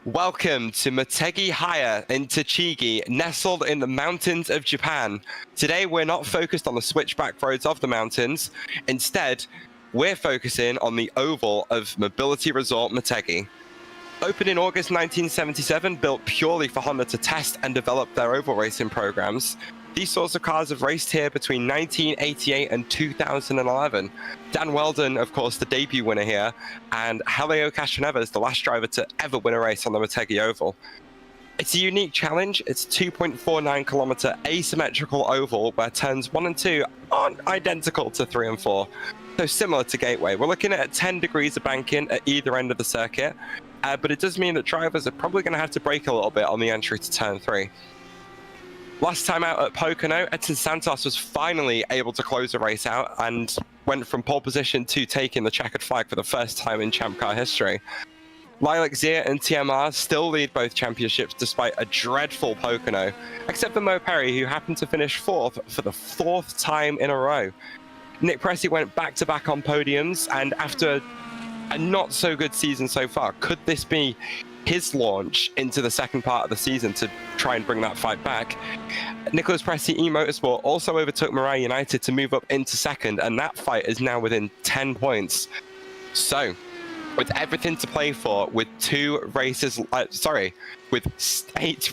Welcome to Motegi Haya in Tochigi, nestled in the mountains of Japan. Today we're not focused on the switchback roads of the mountains. Instead, we're focusing on the oval of Mobility Resort Motegi. Opened in August 1977, built purely for Honda to test and develop their oval racing programs, these sorts of cars have raced here between 1988 and 2011. Dan Weldon, of course, the debut winner here, and Helio Castroneves, the last driver to ever win a race on the Motegi Oval. It's a unique challenge. It's a 2.49 kilometer asymmetrical oval where turns 1 and 2 aren't identical to 3 and 4. So similar to Gateway. We're looking at 10 degrees of banking at either end of the circuit, but it does mean that drivers are probably going to have to brake a little bit on the entry to turn 3. Last time out at Pocono, Edson Santos was finally able to close the race out and went from pole position to taking the checkered flag for the first time in Champ Car history. Lilac Zia and TMR still lead both championships despite a dreadful Pocono, except for Mo Perry, who happened to finish 4th for the 4th time in a row. Nick Pressey went back-to-back on podiums, and after a not-so-good season so far, could this be his launch into the second part of the season to try and bring that fight back? Nicholas Pressey eMotorsport also overtook Mirai United to move up into second, and that fight is now within 10 points. So, with everything to play for, with 8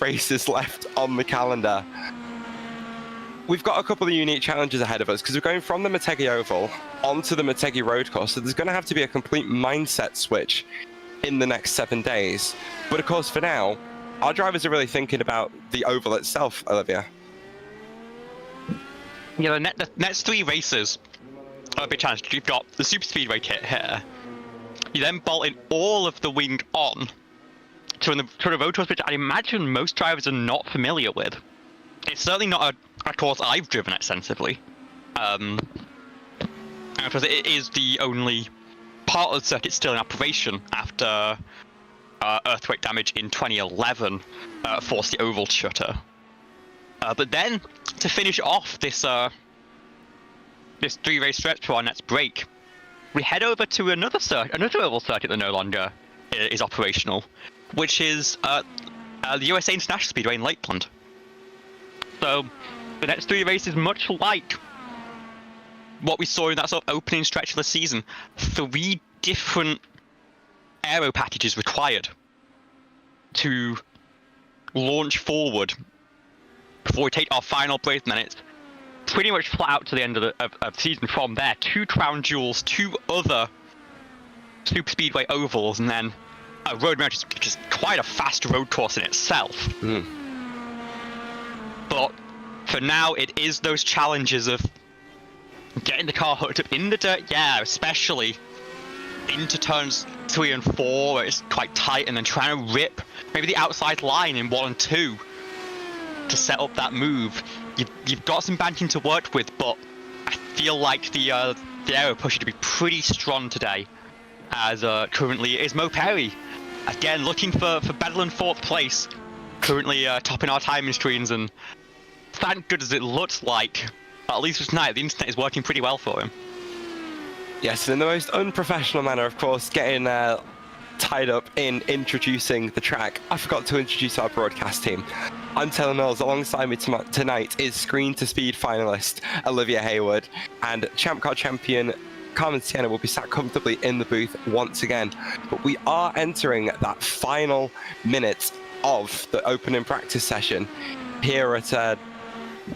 races left on the calendar, we've got a couple of unique challenges ahead of us because we're going from the Motegi Oval onto the Motegi Road Course, so there's going to have to be a complete mindset switch in the next 7 days. But of course, for now, our drivers are really thinking about the oval itself, Olivia. Yeah, the next 3 races are a big challenge. You've got the Super Speedway kit here. You then bolt in all of the wing on to the road course, which I imagine most drivers are not familiar with. It's certainly not a course I've driven extensively. Because it is the only part of the circuit still in operation after earthquake damage in 2011 forced the oval shutter. But then, to finish off this 3-race stretch for our next break, we head over to another oval circuit that no longer is operational, which is the USA International Speedway in Lakeland. So, the next 3 races, much like what we saw in that sort of opening stretch of the season, 3 different aero packages required to launch forward before we take our final break minutes. Pretty much flat out to the end of the season from there. 2 crown jewels, 2 other Super Speedway ovals, and then a road match, which is quite a fast road course in itself. But for now, it is those challenges of getting the car hooked up in the dirt, yeah, especially into turns 3 and 4, where it's quite tight, and then trying to rip maybe the outside line in 1 and 2 to set up that move. You've got some banking to work with, but I feel like the aero push you to be pretty strong today, as currently is Mo Perry. Again, looking for better than 4th place, currently topping our timing screens, and thank goodness it looks like, at least tonight, the internet is working pretty well for him. Yes, in the most unprofessional manner, of course, getting tied up in introducing the track, I forgot to introduce our broadcast team. I'm Taylor Mills. Alongside me tonight is Screen to Speed finalist Olivia Hayward, and Champ Car champion Carmen Sienna will be sat comfortably in the booth once again. But we are entering that final minute of the opening practice session here at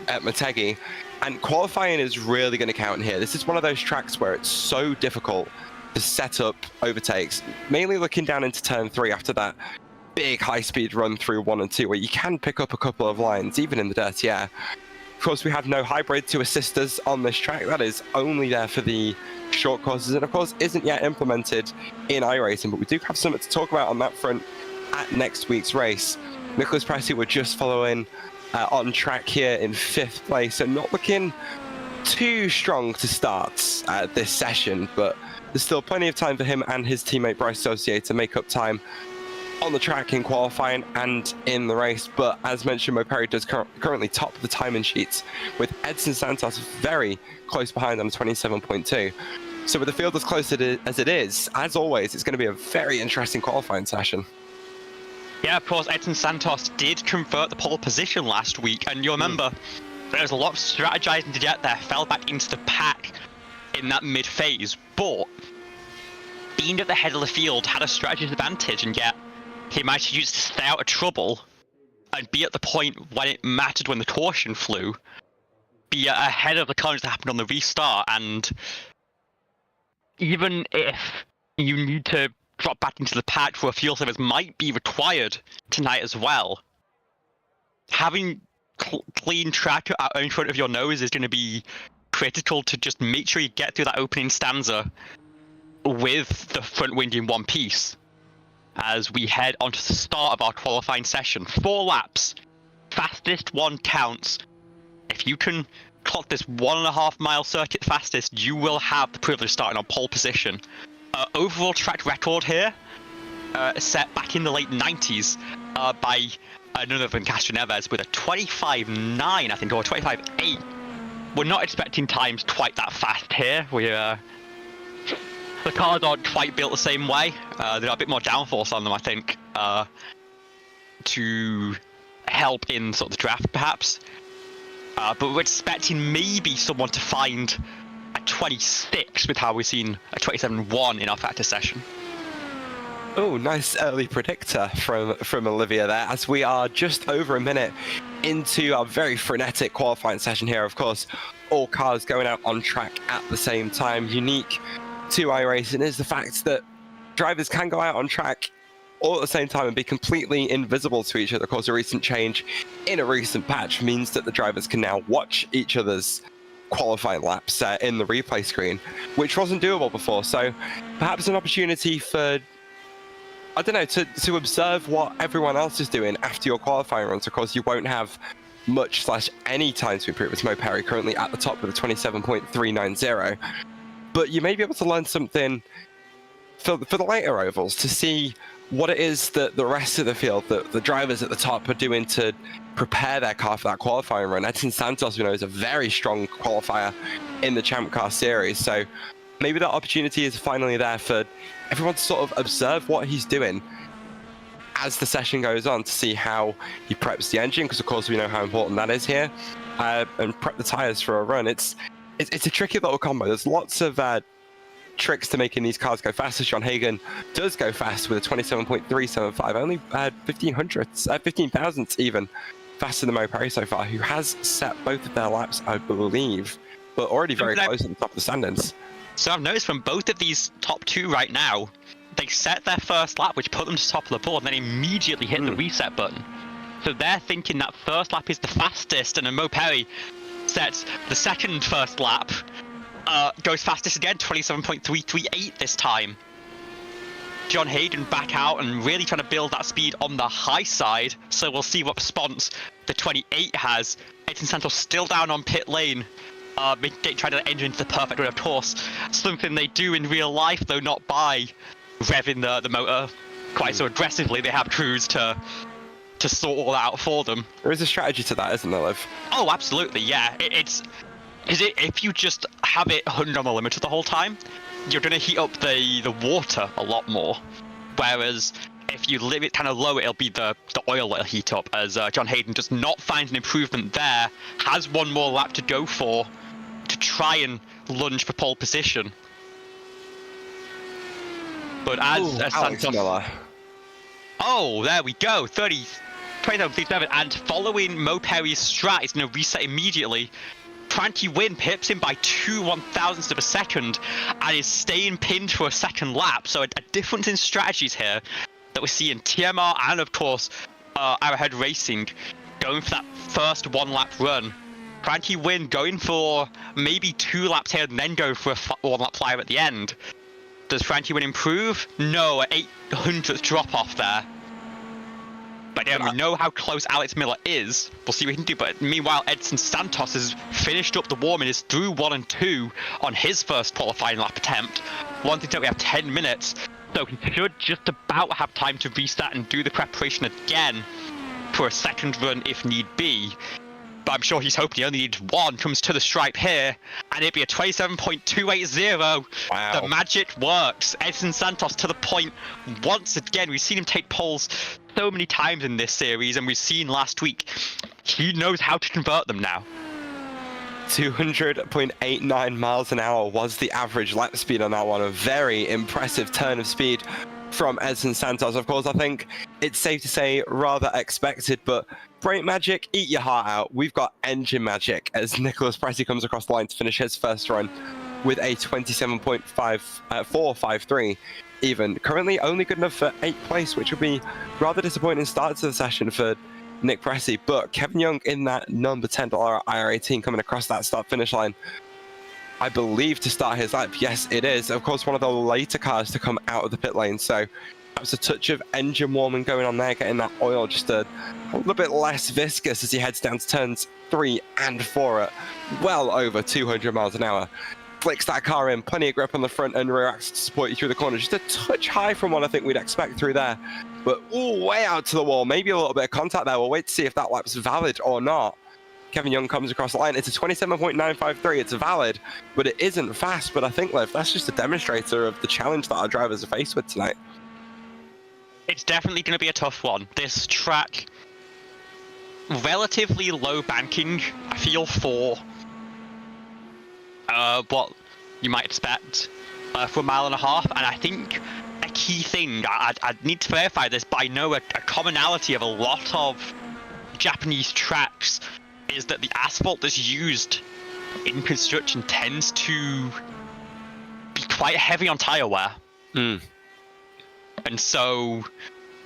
Motegi, and qualifying is really going to count here. This is one of those tracks where it's so difficult to set up overtakes, mainly looking down into turn 3 after that big high-speed run through 1 and 2, where you can pick up a couple of lines, even in the dirty air. Of course, we have no hybrid to assist us on this track. That is only there for the short courses, and of course isn't yet implemented in iRacing, but we do have something to talk about on that front at next week's race. Nicholas Pressey were just following on track here in 5th place, so not looking too strong to start this session, but there's still plenty of time for him and his teammate Bryce Saucier to make up time on the track in qualifying and in the race. But as mentioned, Mo Perry does currently top the timing sheets, with Edson Santos very close behind on 27.2. So with the field as close as it is, as always, it's going to be a very interesting qualifying session. Yeah, of course, Edson Santos did convert the pole position last week, and you'll remember there was a lot of strategizing to get there, fell back into the pack in that mid-phase, but being at the head of the field had a strategy advantage, and yet he managed to use to stay out of trouble and be at the point when it mattered when the caution flew, be ahead of the carnage that happened on the restart, and even if you need to drop back into the pack where fuel savers might be required tonight as well, having clean track out in front of your nose is going to be critical to just make sure you get through that opening stanza with the front wing in one piece as we head onto the start of our qualifying session. 4 laps, fastest one counts. If you can clock this 1.5 mile circuit fastest, you will have the privilege of starting on pole position. Overall track record here, set back in the late 90s by none other than Castro Neves with a 25.9, I think, or 25.8. We're not expecting times quite that fast here. The cars aren't quite built the same way. They've got a bit more downforce on them, I think, to help in sort of the draft, perhaps. But we're expecting maybe someone to find a 26 with how we've seen a 27.1 in our practice session. Oh, nice early predictor from Olivia there, as we are just over a minute into our very frenetic qualifying session here. Of course, all cars going out on track at the same time. Unique to iRacing is the fact that drivers can go out on track all at the same time and be completely invisible to each other. Of course, a recent change in a recent patch means that the drivers can now watch each other's qualifying laps in the replay screen, which wasn't doable before. So perhaps an opportunity for, I don't know, to observe what everyone else is doing after your qualifying runs. Of course, you won't have much / any time to improve with Mo Perry currently at the top with a 27.390. But you may be able to learn something for the later ovals to see what it is that the rest of the field, the drivers at the top, are doing to prepare their car for that qualifying run. Edson Santos, we know, is a very strong qualifier in the Champ Car Series. So maybe that opportunity is finally there for everyone to sort of observe what he's doing as the session goes on, to see how he preps the engine, because of course we know how important that is here, and prep the tires for a run. It's a tricky little combo. There's lots of tricks to making these cars go fast. John Hagen does go fast with a 27.375, only 15 thousandths even faster than Mo Perry so far, who has set both of their laps, I believe, but already very close at the top of the standings. So I've noticed from both of these top two right now, they set their first lap, which put them to the top of the board, and then immediately hit the reset button. So they're thinking that first lap is the fastest, and then Mo Perry sets the second first lap, goes fastest again, 27.338 this time. John Hayden back out and really trying to build that speed on the high side, so we'll see what response the 28 has. Edson Santos still down on pit lane, trying to enter into the perfect run, of course. Something they do in real life, though not by revving the motor quite so aggressively. They have crews to sort all out for them. There is a strategy to that, isn't there, Liv? Oh, absolutely, yeah. If you just have it 100 on the limiter the whole time, you're going to heat up the water a lot more. Whereas if you leave it kind of low, it'll be the oil that'll heat up, as John Hayden does not find an improvement there, has one more lap to go for to try and lunge for pole position. But as Alex Santos... Miller. Oh, there we go, 27.37, and following Mo Perry's strat, is going to reset immediately. Frankie Wynn pips him by 2 1,000ths of a second and is staying pinned for a second lap. So a difference in strategies here that we see in TMR and, of course, Arrowhead Racing going for that first one-lap run. Frankie Wynn going for maybe 2 laps here and then go for a one-lap flyer at the end. Does Frankie Wynn improve? No, an 800th drop-off there. But again, we know how close Alex Miller is. We'll see what he can do. But meanwhile, Edson Santos has finished up the warm and is through 1 and 2 on his first qualifying lap attempt. One thing that we have 10 minutes, so he should just about have time to restart and do the preparation again for a second run if need be. But I'm sure he's hoping he only needs one. Comes to the stripe here, and it'd be a 27.280. Wow. The magic works. Edson Santos to the point once again. We've seen him take poles so many times in this series, and we've seen last week, he knows how to convert them now. 200.89 miles an hour was the average lap speed on that one. A very impressive turn of speed from Edson Santos. Of course, I think it's safe to say rather expected, but brake magic, eat your heart out. We've got engine magic as Nicholas Pressey comes across the line to finish his first run with a 27.453 even. Currently only good enough for 8th place, which would be rather disappointing start to the session for Nick Pressey, but Kevin Young in that number 10 IR18 coming across that start-finish line, I believe, to start his lap. Yes, it is. Of course, one of the later cars to come out of the pit lane, so that's a touch of engine warming going on there, getting that oil just a little bit less viscous as he heads down to turns 3 and 4 at well over 200 miles an hour. Flicks that car in, plenty of grip on the front and rear axle to support you through the corner. Just a touch high from what I think we'd expect through there. But way out to the wall, maybe a little bit of contact there. We'll wait to see if that lap's valid or not. Kevin Young comes across the line. It's a 27.953. It's valid, but it isn't fast. But I think, Liv, that's just a demonstrator of the challenge that our drivers are faced with tonight. It's definitely going to be a tough one. This track, relatively low banking, I feel, for what you might expect for a mile and a half. And I think a key thing, I'd need to verify this, but I know a commonality of a lot of Japanese tracks is that the asphalt that's used in construction tends to be quite heavy on tire wear. And so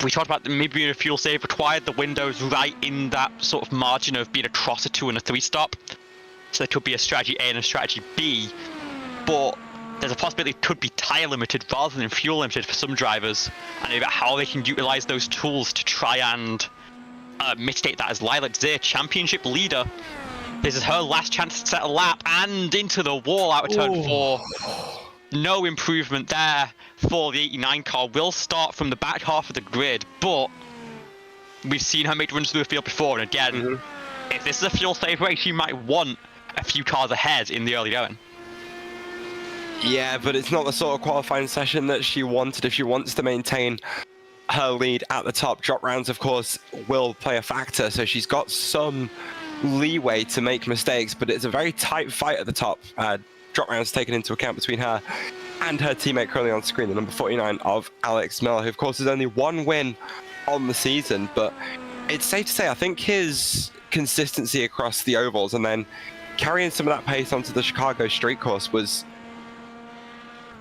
we talked about maybe being a fuel save required, the window's right in that sort of margin of being a cross, a 2 and a 3 stop. So there could be a strategy A and a strategy B, but there's a possibility it could be tire limited rather than fuel limited for some drivers, and about how they can utilize those tools to try and mitigate that. As Lilac Zir, championship leader, this is her last chance to set a lap, and into the wall out of turn 4. No improvement there for the 89 car. Will start from the back half of the grid, but we've seen her make runs through the field before, and again, if this is a fuel save race, you might want a few cars ahead in the early going. Yeah, but it's not the sort of qualifying session that she wanted if she wants to maintain her lead at the top. Drop rounds, of course, will play a factor, so she's got some leeway to make mistakes, but it's a very tight fight at the top. Drop rounds taken into account between her and her teammate currently on screen, the number 49 of Alex Miller, who of course has only 1 win on the season, but it's safe to say I think his consistency across the ovals and then carrying some of that pace onto the Chicago street course was,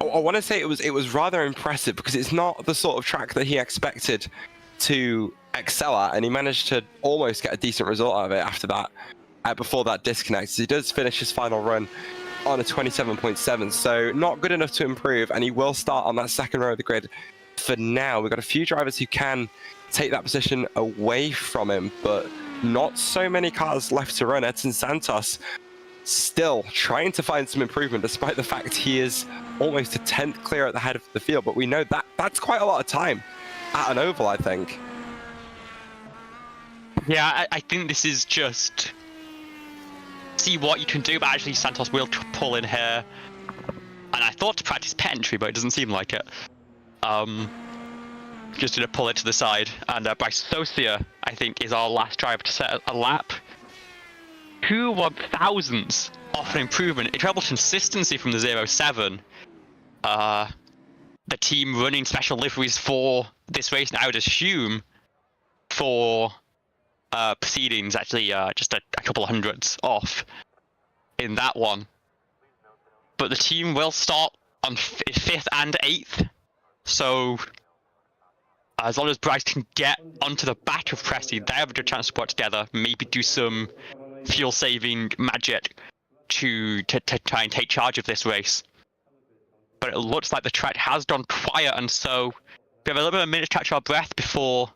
I want to say it was rather impressive, because it's not the sort of track that he expected to excel at, and he managed to almost get a decent result out of it after that, before that disconnect. So he does finish his final run on a 27.7, so not good enough to improve, and he will start on that second row of the grid for now. We've got a few drivers who can take that position away from him, but not so many cars left to run. Edson Santos still trying to find some improvement, despite the fact he is almost a 10th clear at the head of the field, but we know that that's quite a lot of time at an oval, I think. Yeah, I think this is just see what you can do, but actually Santos will pull in here, and I thought to practice pet entry, but it doesn't seem like it. Just gonna pull it to the side, and Bryce Socia, I think, is our last driver to set a lap. 2 1,000ths off an improvement. Incredible consistency from the 07. The team running special liveries for this race, and I would assume for proceedings, actually just a couple of hundreds off in that one. But the team will start on 5th and 8th, so as long as Bryce can get onto the back of Pressey, they have a good chance to work together, maybe do some fuel saving magic to try and take charge of this race. But it looks like the track has gone quiet, and so we have a little bit of a minute to catch our breath before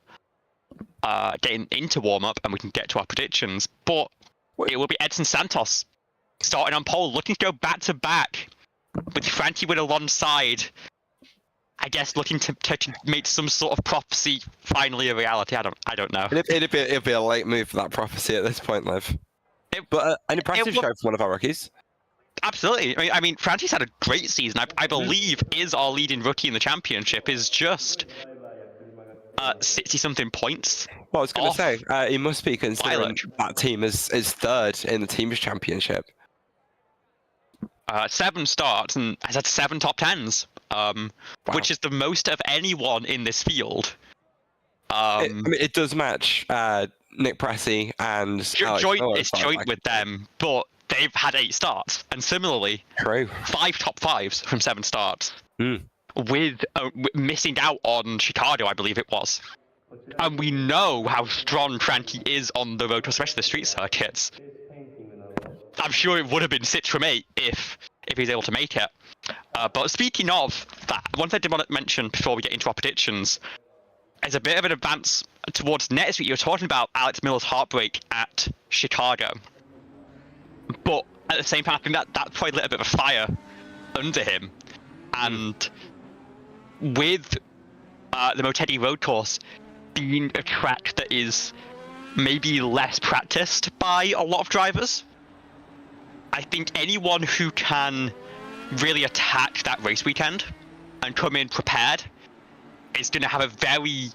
getting into warm-up, and we can get to our predictions. But it will be Edson Santos starting on pole, looking to go back-to-back with Frankie Wood alongside. I guess looking to make some sort of prophecy finally a reality. I don't know. It'd be a late move for that prophecy at this point, Liv. But an impressive show from one of our rookies. Absolutely. I mean, Frankie's had a great season. I believe is our leading rookie in the championship. Is just 60-something points. Well, I was going to off say, he must be considering Violet. that team is third in the team's championship. 7 starts and has had 7 top 10s, which is the most of anyone in this field. I mean, it does match Nick Pressey and Alex Miller, It's joint with them, but they've had 8 starts, and similarly, True. 5 top 5s from 7 starts, Mm. with missing out on Chicago, I believe it was. And we know how strong Frankie is on the road, especially the street circuits. I'm sure it would have been 6 from 8 if he's able to make it. But speaking of that, one thing I did want to mention before we get into our predictions is a bit of an advance towards next week. You were talking about Alex Miller's heartbreak at Chicago. But at the same time, I think that probably lit a bit of a fire under him. And with the Motegi road course being a track that is maybe less practiced by a lot of drivers, I think anyone who can really attack that race weekend and come in prepared is going to have a very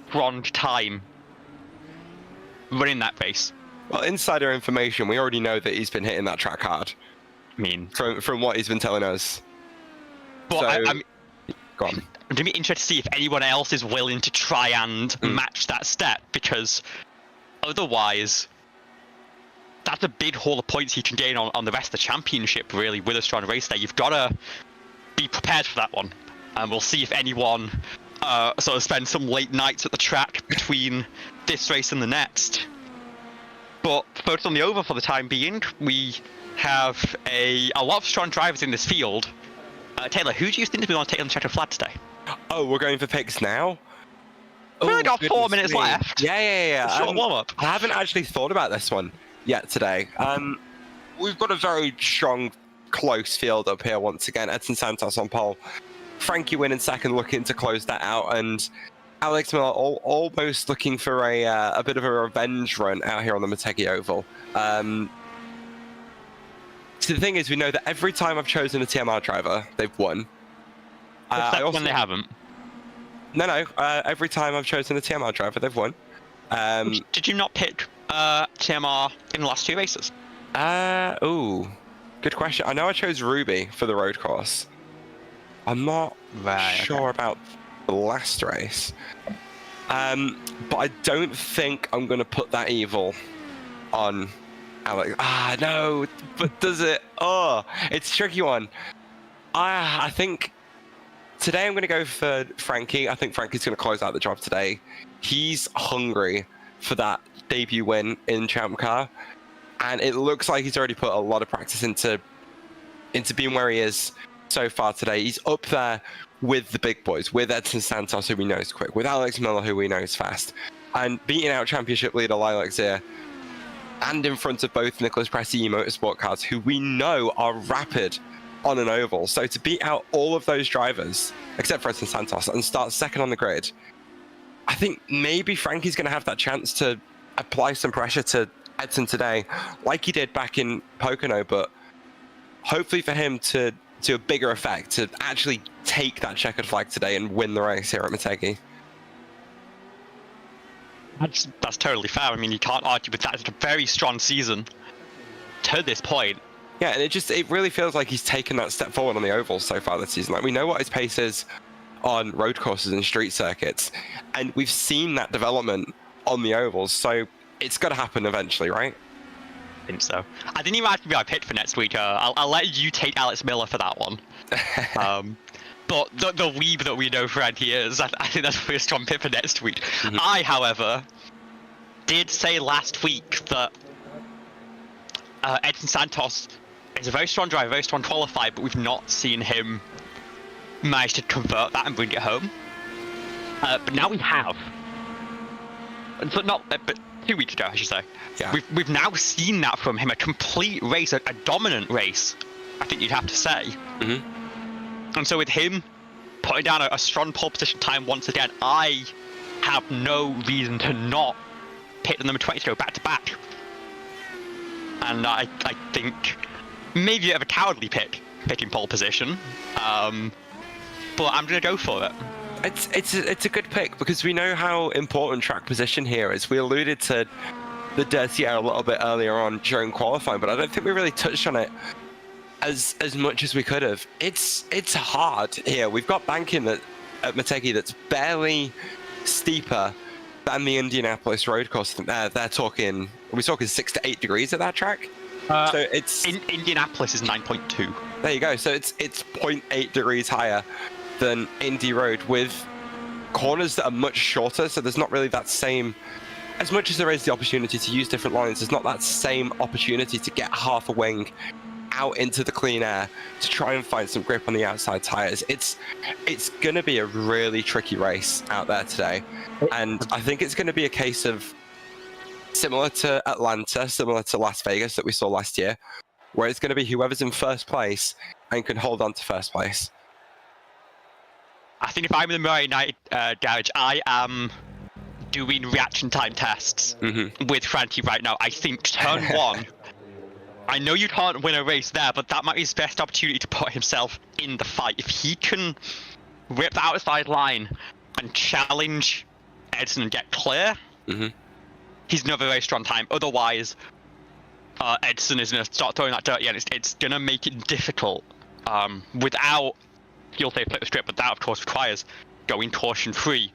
strong time running that race. Well, insider information, we already know that he's been hitting that track hard. I mean, from what he's been telling us. but So, I'm go on. going to be interested to see if anyone else is willing to try and match that step, because otherwise that's a big haul of points you can gain on the rest of the championship, really, with a strong race there. You've got to be prepared for that one. And we'll see if anyone sort of spends some late nights at the track between this race and the next. But focus on the over for the time being. We have a lot of strong drivers in this field. Taylor, who do you think we want to take on the checkered flag today? Oh, we're going for picks now? We've only got 4 goodness minutes me. left. Yeah. Short warm-up. I haven't actually thought about this one yet today. We've got a very strong, close field up here once again. Edson Santos on pole. Frankie Wynn in second, looking to close that out, and Alex Miller almost looking for a bit of a revenge run out here on the Motegi Oval. So the thing is, we know that every time I've chosen a TMR driver, they've won. Except when they haven't. No. Every time I've chosen a TMR driver, they've won. Did you not pick TMR in the last 2 races? Ooh, good question. I know I chose Ruby for the road course. I'm not sure about the last race. But I don't think I'm going to put that evil on Alex. No, but does it? Oh, it's a tricky one. I think today I'm going to go for Frankie. I think Frankie's going to close out the job today. He's hungry for that debut win in Champ Car, and it looks like he's already put a lot of practice into being where he is so far today. He's up there with the big boys, with Edson Santos, who we know is quick, with Alex Miller, who we know is fast, and beating out championship leader Lilac Zia, and in front of both Nicholas Pressey Motorsport cars, who we know are rapid on an oval. So to beat out all of those drivers, except for Edson Santos, and start second on the grid, I think maybe Frankie's going to have that chance to apply some pressure to Edson today, like he did back in Pocono, but hopefully for him to a bigger effect, to actually take that checkered flag today and win the race here at Motegi. That's totally fair. I mean, you can't argue with that. It's a very strong season to this point. Yeah, and it really feels like he's taken that step forward on the ovals so far this season. Like, we know what his pace is on road courses and street circuits, and we've seen that development on the ovals, so it's got to happen eventually, right? I think so. I didn't even ask you I picked for next week. I'll let you take Alex Miller for that one. But the weeb that we know Frankie is, I think that's a pretty strong pick for next week. Mm-hmm. I, however, did say last week that Edson Santos is a very strong driver, very strong qualifier, but we've not seen him manage to convert that and bring it home. But now we have. And so but 2 weeks ago, I should say. Yeah. We've now seen that from him, a complete race, a dominant race, I think you'd have to say. Mm-hmm. And so with him putting down a strong pole position time once again, I have no reason to not pick the number 20 to go back to back. And I think maybe a bit of a cowardly pick, picking pole position. But I'm going to go for it. It's a good pick because we know how important track position here is. We alluded to the dirty air a little bit earlier on during qualifying, but I don't think we really touched on it as much as we could have. It's hard here. We've got banking at Motegi that's barely steeper than the Indianapolis road course. They're talking. Are we talking 6 to 8 degrees at that track? So it's Indianapolis is 9.2. There you go. So it's 0.8 degrees higher than Indy Road with corners that are much shorter. So there's not really that same, as much as there is the opportunity to use different lines, there's not that same opportunity to get half a wing out into the clean air to try and find some grip on the outside tires. It's going to be a really tricky race out there today. And I think it's going to be a case of similar to Atlanta, similar to Las Vegas that we saw last year, where it's going to be whoever's in first place and can hold on to first place. I think if I'm in the Murray United garage, I am doing reaction time tests with Frankie right now. I think turn one, I know you can't win a race there, but that might be his best opportunity to put himself in the fight. If he can rip the outside line and challenge Edson and get clear, he's another very strong time. Otherwise, Edson is going to start throwing that dirt again. It's going to make it difficult without, you'll say flip the strip, but that of course requires going caution free.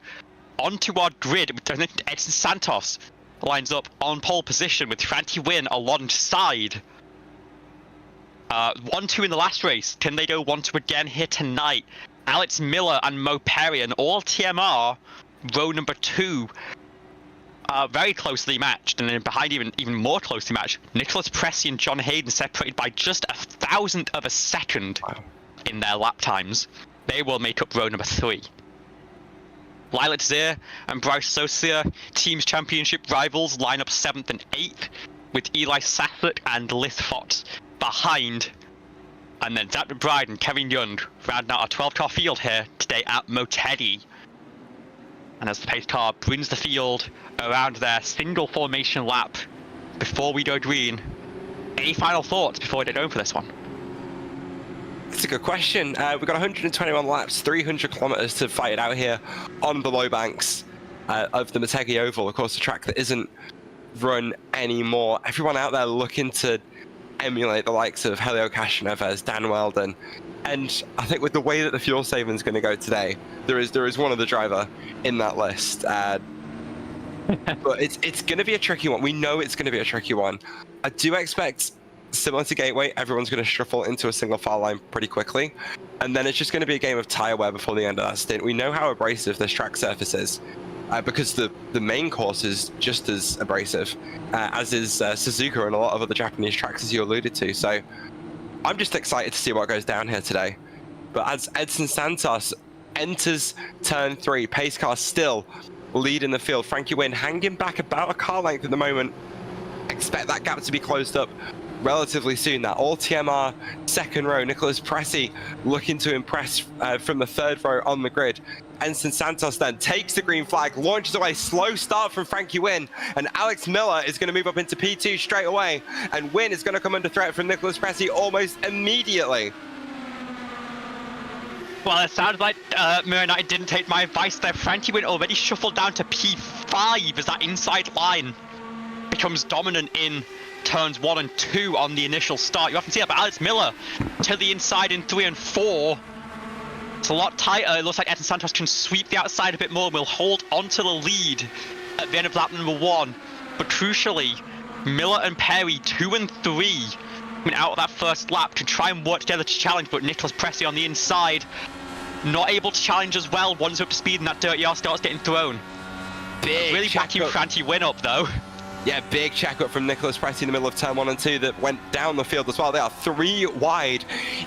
Onto our grid, Edson Santos lines up on pole position with Frankie Wynn alongside. 1-2 in the last race. Can they go 1-2 again here tonight? Alex Miller and Mo Perry and all TMR, row number 2. Very closely matched, and then behind even more closely matched, Nicholas Pressey and John Hayden separated by just a 1,000th of a second in their lap times. They will make up row number 3. Lilac Zir and Bryce Socia, teams championship rivals, line up 7th and 8th, with Eli Sassett and Liz Fox behind. And then Zach McBride and Kevin Young rounding out our 12-car field here today at Motegi. And as the pace car brings the field around their single formation lap before we go green, any final thoughts before we get going for this one? That's a good question. We've got 121 laps, 300 kilometers to fight it out here on the low banks of the Motegi Oval. Of course, a track that isn't run anymore. Everyone out there looking to emulate the likes of Helio Castroneves, Dan Weldon. And I think with the way that the fuel saving is going to go today, there is one other driver in that list. But it's going to be a tricky one. We know it's going to be a tricky one. I do expect, similar to Gateway, everyone's going to shuffle into a single file line pretty quickly. And then it's just going to be a game of tire wear before the end of that stint. We know how abrasive this track surface is. Because the main course is just as abrasive, as is Suzuka and a lot of other Japanese tracks, as you alluded to. So I'm just excited to see what goes down here today. But as Edson Santos enters turn 3, pace car still leading the field. Frankie Wynn hanging back about a car length at the moment. Expect that gap to be closed up relatively soon. That all TMR second row, Nicholas Pressey looking to impress from the third row on the grid. Edson Santos then takes the green flag, launches away, slow start from Frankie Wynn, and Alex Miller is going to move up into P2 straight away, and Wynn is going to come under threat from Nicholas Pressey almost immediately. Well, it sounds like Murray United didn't take my advice there. Frankie Wynn already shuffled down to P5 as that inside line becomes dominant in turns 1 and 2 on the initial start. You often see that, but Alex Miller to the inside in 3 and 4. It's a lot tighter. It looks like Edson Santos can sweep the outside a bit more and will hold onto the lead at the end of lap number 1. But crucially, Miller and Perry, 2 and 3, coming out of that first lap, can try and work together to challenge, but Nicholas Pressey on the inside, not able to challenge as well. Once up to speed and that dirty R starts getting thrown. Really backing Frankie Wynn up though. Yeah, big check-up from Nicholas Pressey in the middle of turn 1 and 2 that went down the field as well. They are 3 wide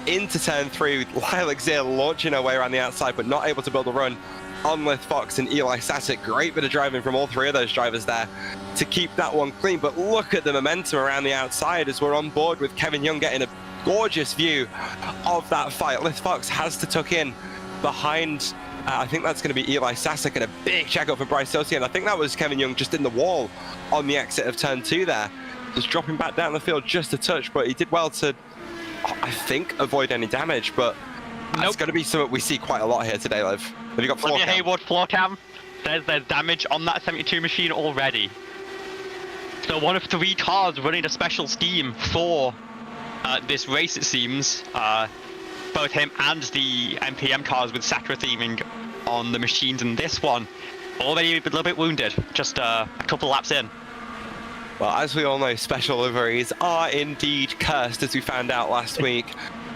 into turn 3. Lilac Zir launching her way around the outside, but not able to build a run on Lith Fox and Eli Sassett. Great bit of driving from all 3 of those drivers there to keep that one clean. But look at the momentum around the outside as we're on board with Kevin Young getting a gorgeous view of that fight. Lith Fox has to tuck in behind I think that's going to be Eli Sassett, and a big check-up for Bryce Socia, and I think that was Kevin Young just in the wall on the exit of turn 2 there. Just dropping back down the field just a touch, but he did well to, I think, avoid any damage, but that's going to be something we see quite a lot here today, Liv. Have you got floor Olivia cam? Hayward floor cam. There's damage on that 72 machine already. So one of 3 cars running a special scheme for this race, it seems. Both him and the MPM cars with Sakura theming on the machines in this one. Already a little bit wounded, just a couple laps in. Well, as we all know, special liveries are indeed cursed, as we found out last week.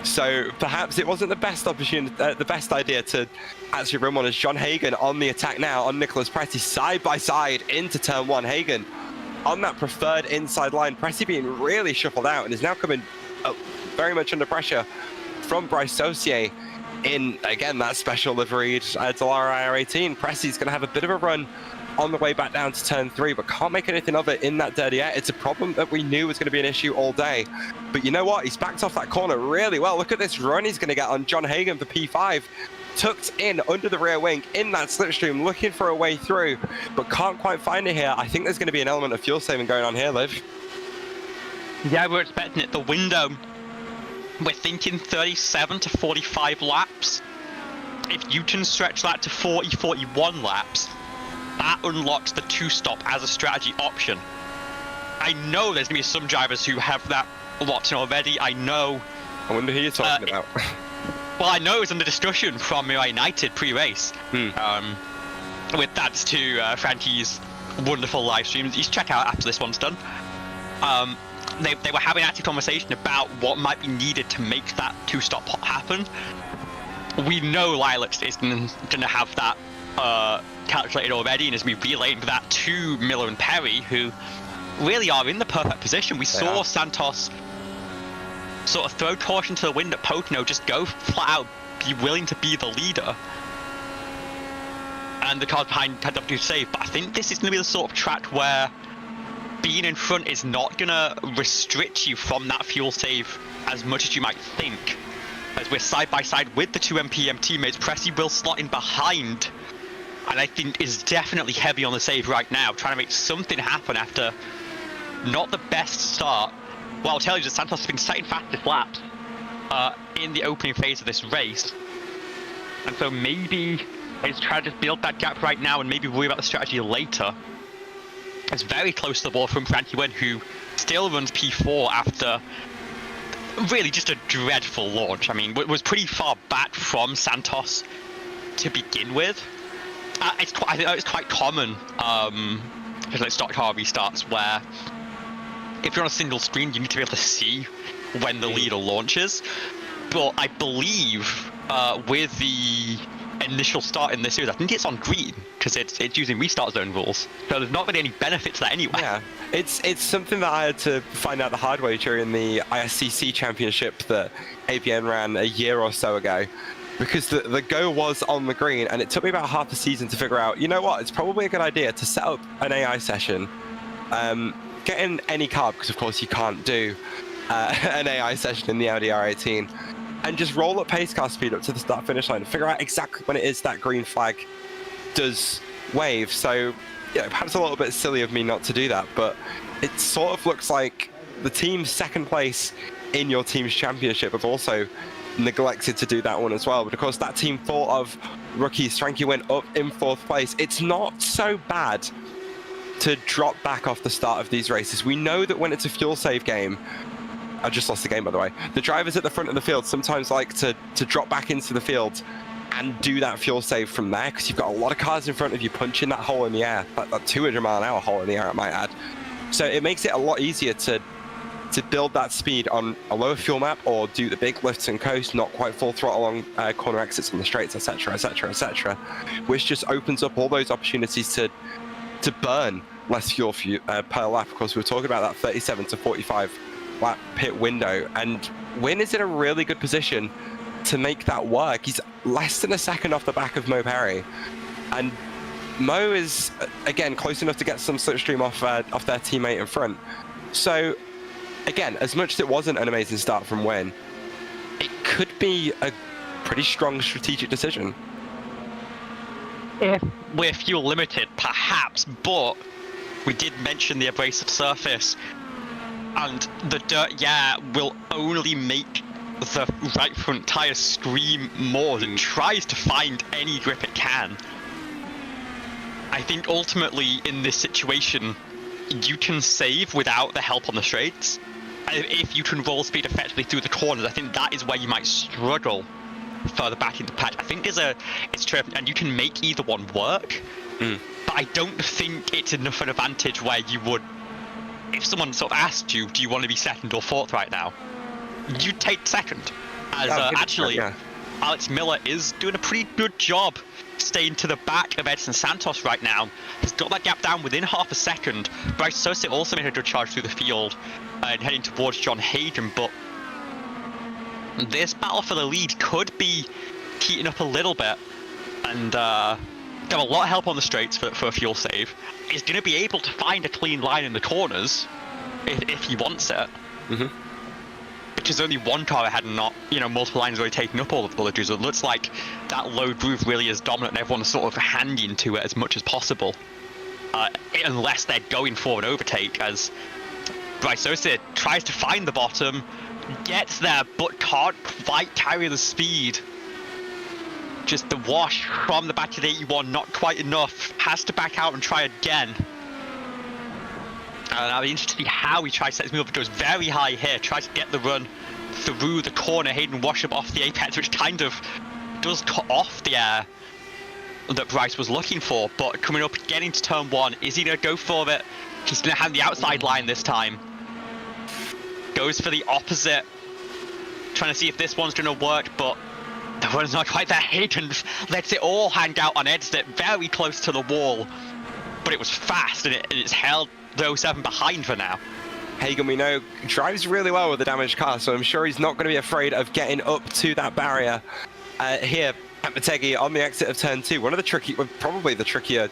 So perhaps it wasn't the best opportunity, the best idea to actually run one as John Hagen on the attack now on Nicholas Pressy side by side into turn 1. Hagen on that preferred inside line. Pressy being really shuffled out and is now coming very much under pressure from Bryce Saucier in, again, that special liveried Dallara IR18. Pressy's going to have a bit of a run on the way back down to turn 3, but can't make anything of it in that dirty air. It's a problem that we knew was going to be an issue all day. But you know what? He's backed off that corner really well. Look at this run he's going to get on John Hagen for P5. Tucked in under the rear wing in that slipstream, looking for a way through, but can't quite find it here. I think there's going to be an element of fuel saving going on here, Liv. Yeah, we're expecting it. The window, we're thinking 37 to 45 laps. If you can stretch that to 40, 41 laps, that unlocks the 2-stop as a strategy option. I know there's going to be some drivers who have that locked in already. I know. I wonder who you're talking about. Well, I know it was under discussion from Mirai United pre-race. With thanks to Frankie's wonderful live streams. You should check out after this one's done. They were having an active conversation about what might be needed to make that 2-stop happen. We know Lilac is going to have that calculated already and is going to be relaying that to Miller and Perry, who really are in the perfect position. We saw Santos sort of throw caution to the wind at Pocono, just go flat out, be willing to be the leader. And the cars behind had to save. But I think this is going to be the sort of track where being in front is not going to restrict you from that fuel save as much as you might think. As we're side by side with the 2 MPM teammates, Pressy will slot in behind, and I think is definitely heavy on the save right now, trying to make something happen after not the best start. Well, I'll tell you that Santos has been setting fastest laps in the opening phase of this race, and so maybe he's trying to just build that gap right now and maybe worry about the strategy later. It's very close to the ball from Frankie Wen, who still runs P4 after really just a dreadful launch. I mean, was pretty far back from Santos to begin with. I think it's quite common, like stock car restarts, where if you're on a single screen, you need to be able to see when the leader launches. But I believe with the initial start in this series, I think it's on green because it's using restart zone rules. So there's not really any benefit to that anyway. Yeah, it's something that I had to find out the hard way during the ISCC championship that ABN ran a year or so ago, because the go was on the green, and it took me about half a season to figure out, you know what, it's probably a good idea to set up an AI session, get in any car, because of course you can't do an AI session in the Audi R18, and just roll up pace car speed up to the start finish line and figure out exactly when it is that green flag does wave. So yeah, perhaps a little bit silly of me not to do that, but it sort of looks like the team's second place in your team's championship have also neglected to do that one as well. But of course that team full of rookies, Frankie went up in 4th place. It's not so bad to drop back off the start of these races. We know that when it's a fuel save game, I just lost the game, by the way. The drivers at the front of the field sometimes like to drop back into the field and do that fuel save from there, because you've got a lot of cars in front of you punching that hole in the air, that 200 mile an hour hole in the air, I might add. So it makes it a lot easier to build that speed on a lower fuel map, or do the big lifts and coast, not quite full throttle along corner exits on the straights, etc., etc., etc., which just opens up all those opportunities to burn less fuel per lap. Of course, we were talking about that 37 to 45 lap pit window, and Win is in a really good position to make that work. He's less than a second off the back of Mo Perry, and Mo is again close enough to get some slipstream off their teammate in front. So again, as much as it wasn't an amazing start from Win, it could be a pretty strong strategic decision. If we're fuel limited, perhaps, but we did mention the abrasive surface, and the dirt, yeah, will only make the right front tyre scream more and tries to find any grip it can. I think ultimately in this situation, you can save without the help on the straights. If you can roll speed effectively through the corners, I think that is where you might struggle further back in the patch. I think it's true, and you can make either one work, but I don't think it's enough an advantage where you would, if someone sort of asked you, do you want to be second or fourth right now, you'd take second. As actually, Alex Miller is doing a pretty good job staying to the back of Edson Santos right now. He's got that gap down within half a second. Bryce Sosa also made a good charge through the field and heading towards John Hayden, but this battle for the lead could be heating up a little bit, and got a lot of help on the straights for a fuel save. He's going to be able to find a clean line in the corners if he wants it. Which is only one car ahead and not, multiple lines already taking up all of the villages. It looks like that low groove really is dominant and everyone's sort of handing to it as much as possible. Unless they're going for an overtake, as Bryce Sosa tries to find the bottom, gets there, but can't quite carry the speed. Just the wash from the back of the 81, not quite enough. Has to back out and try again. And I'll be interested to see how he tries to set his move up. It goes very high here, tries to get the run through the corner. Hayden wash up off the apex, which kind of does cut off the air that Bryce was looking for. But coming up, getting to turn one, is he going to go for it? He's going to hand the outside line this time. Goes for the opposite, trying to see if this one's going to work, but the run's not quite there. Hayden lets it all hang out on exit, very close to the wall, but it was fast and it's held the 07 behind for now. Hagen, we know, drives really well with the damaged car, so I'm sure he's not going to be afraid of getting up to that barrier here at Motegi on the exit of turn 2. One of the probably the trickier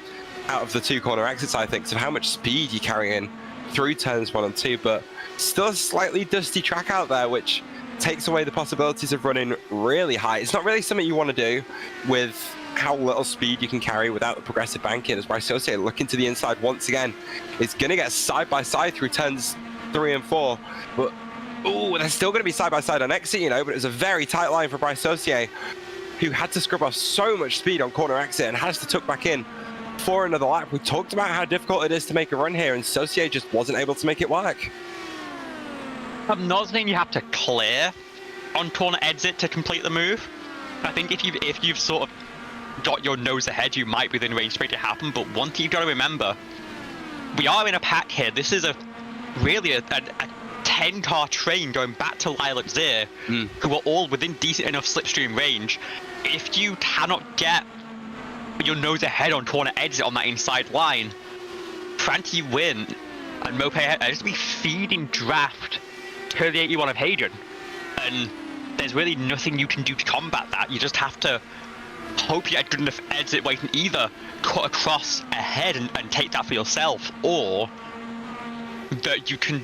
out of the two corner exits, I think, so how much speed you carry in through turns 1 and 2, but still a slightly dusty track out there, which takes away the possibilities of running really high. It's not really something you want to do with how little speed you can carry without the progressive banking, as Bryce Sosa looking to the inside once again. It's going to get side by side through turns 3 and 4, but they're still going to be side by side on exit, but it was a very tight line for Bryce Sosa, who had to scrub off so much speed on corner exit and has to tuck back in for another lap. We talked about how difficult it is to make a run here, and Sosa just wasn't able to make it work. I'm not saying you have to clear on corner exit to complete the move. I think if you've sort of got your nose ahead, you might be within range to make it happen. But one thing you've got to remember, we are in a pack here. This is really a 10-car train going back to Lilac Zir, who are all within decent enough slipstream range. If you cannot get your nose ahead on corner exit on that inside line, Frankie Wynn and Mope are just be feeding draft to the 81 of Hayden, and there's really nothing you can do to combat that. You just have to hope you get good enough exit where you can either cut across ahead and take that for yourself, or that you can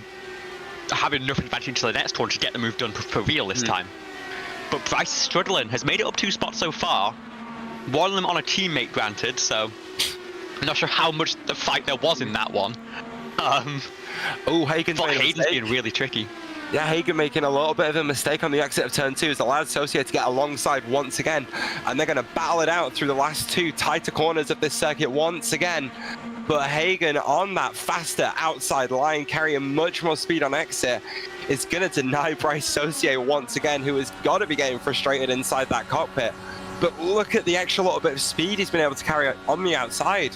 have enough advantage into the next corner to get the move done for real this time. But Bryce is struggling, has made it up 2 spots so far, one of them on a teammate granted, so I'm not sure how much the fight there was in that one. Hagen's being really tricky. Yeah, Hagen making a little bit of a mistake on the exit of turn 2 has allowed Sosa to get alongside once again, and they're going to battle it out through the last 2 tighter corners of this circuit once again. But Hagen on that faster outside line, carrying much more speed on exit, is going to deny Bryce Sosa once again, who has got to be getting frustrated inside that cockpit. But look at the extra little bit of speed he's been able to carry on the outside.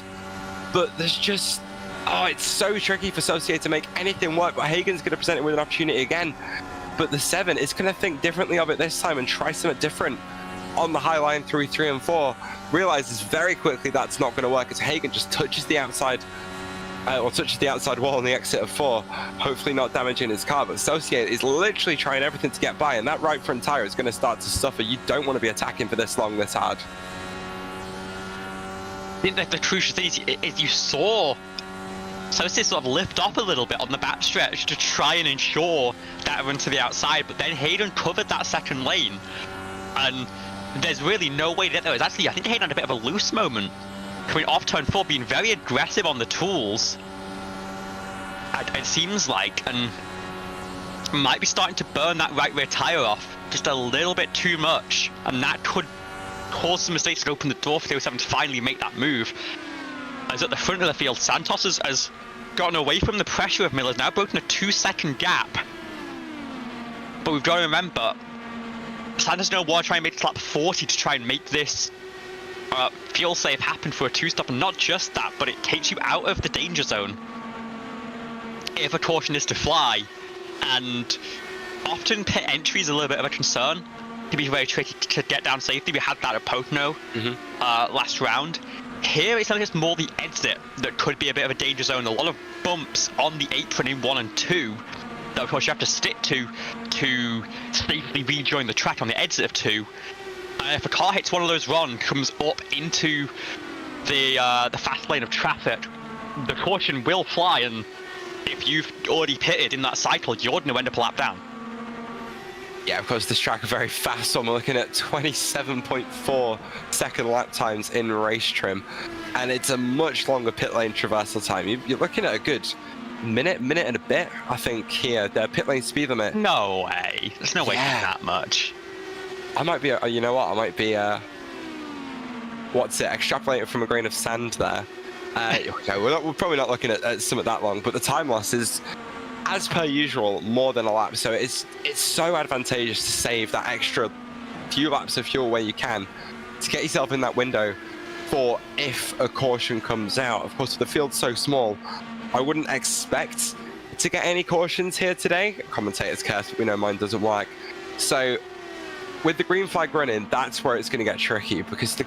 But there's just... it's so tricky for Sosa to make anything work, but Hagen's going to present it with an opportunity again. But the 7 is going to think differently of it this time and try something different on the high line through 3 and 4. Realizes very quickly that's not going to work, as Hagen just touches the outside wall on the exit of 4, hopefully not damaging his car. But Sosa is literally trying everything to get by, and that right front tire is going to start to suffer. You don't want to be attacking for this long, this hard. I think that the crucial thing is you saw Sosa sort of lift up a little bit on the backstretch to try and ensure that run to the outside, but then Hayden covered that second lane, and there's really no way to get there. It's actually, I think Hayden had a bit of a loose moment coming off turn 4, being very aggressive on the tools, it seems like, and might be starting to burn that right rear tyre off just a little bit too much, and that could cause some mistakes to open the door for 07 to finally make that move. As at the front of the field, Santos has gotten away from the pressure of Miller's, now broken a 2-second gap. But we've got to remember, Santos is going to want to try and make lap 40 to try and make this fuel save happen for a 2-stop, and not just that, but it takes you out of the danger zone if a caution is to fly. And often pit entry is a little bit of a concern. It can be very tricky to get down safely. We had that at Pocono last round. Here it's not just more the exit that could be a bit of a danger zone. A lot of bumps on the apron in 1 and 2 that of course you have to stick to safely rejoin the track on the exit of 2. And if a car hits one of those runs, comes up into the fast lane of traffic, the caution will fly, and if you've already pitted in that cycle, you're going to end up a lap down. Yeah, of course, this track is very fast, so we're looking at 27.4 second lap times in race trim, and it's a much longer pit lane traversal time. You're looking at a good minute and a bit, I think, here. The pit lane speed limit. No way. There's no way it's that much. I might be, you know what, I might be, extrapolating from a grain of sand there. Okay, we're probably not looking at something that long, but the time loss is, as per usual, more than a lap. So it's so advantageous to save that extra few laps of fuel where you can to get yourself in that window for if a caution comes out. Of course, the field's so small, I wouldn't expect to get any cautions here today. Commentator's curse, but we know mine doesn't work. So with the green flag running, that's where it's going to get tricky, because the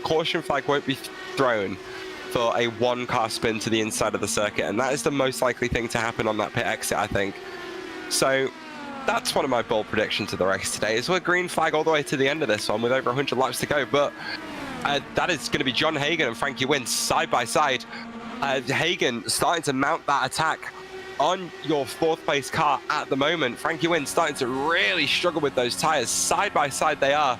caution flag won't be thrown for a 1-car spin to the inside of the circuit, and that is the most likely thing to happen on that pit exit, I think. So that's one of my bold predictions of the race today, is we're green flag all the way to the end of this one with over 100 laps to go. But that is going to be John Hagan and Frankie Wynn side by side. Hagan starting to mount that attack on your 4th place car at the moment. Frankie Wynn starting to really struggle with those tires. Side by side they are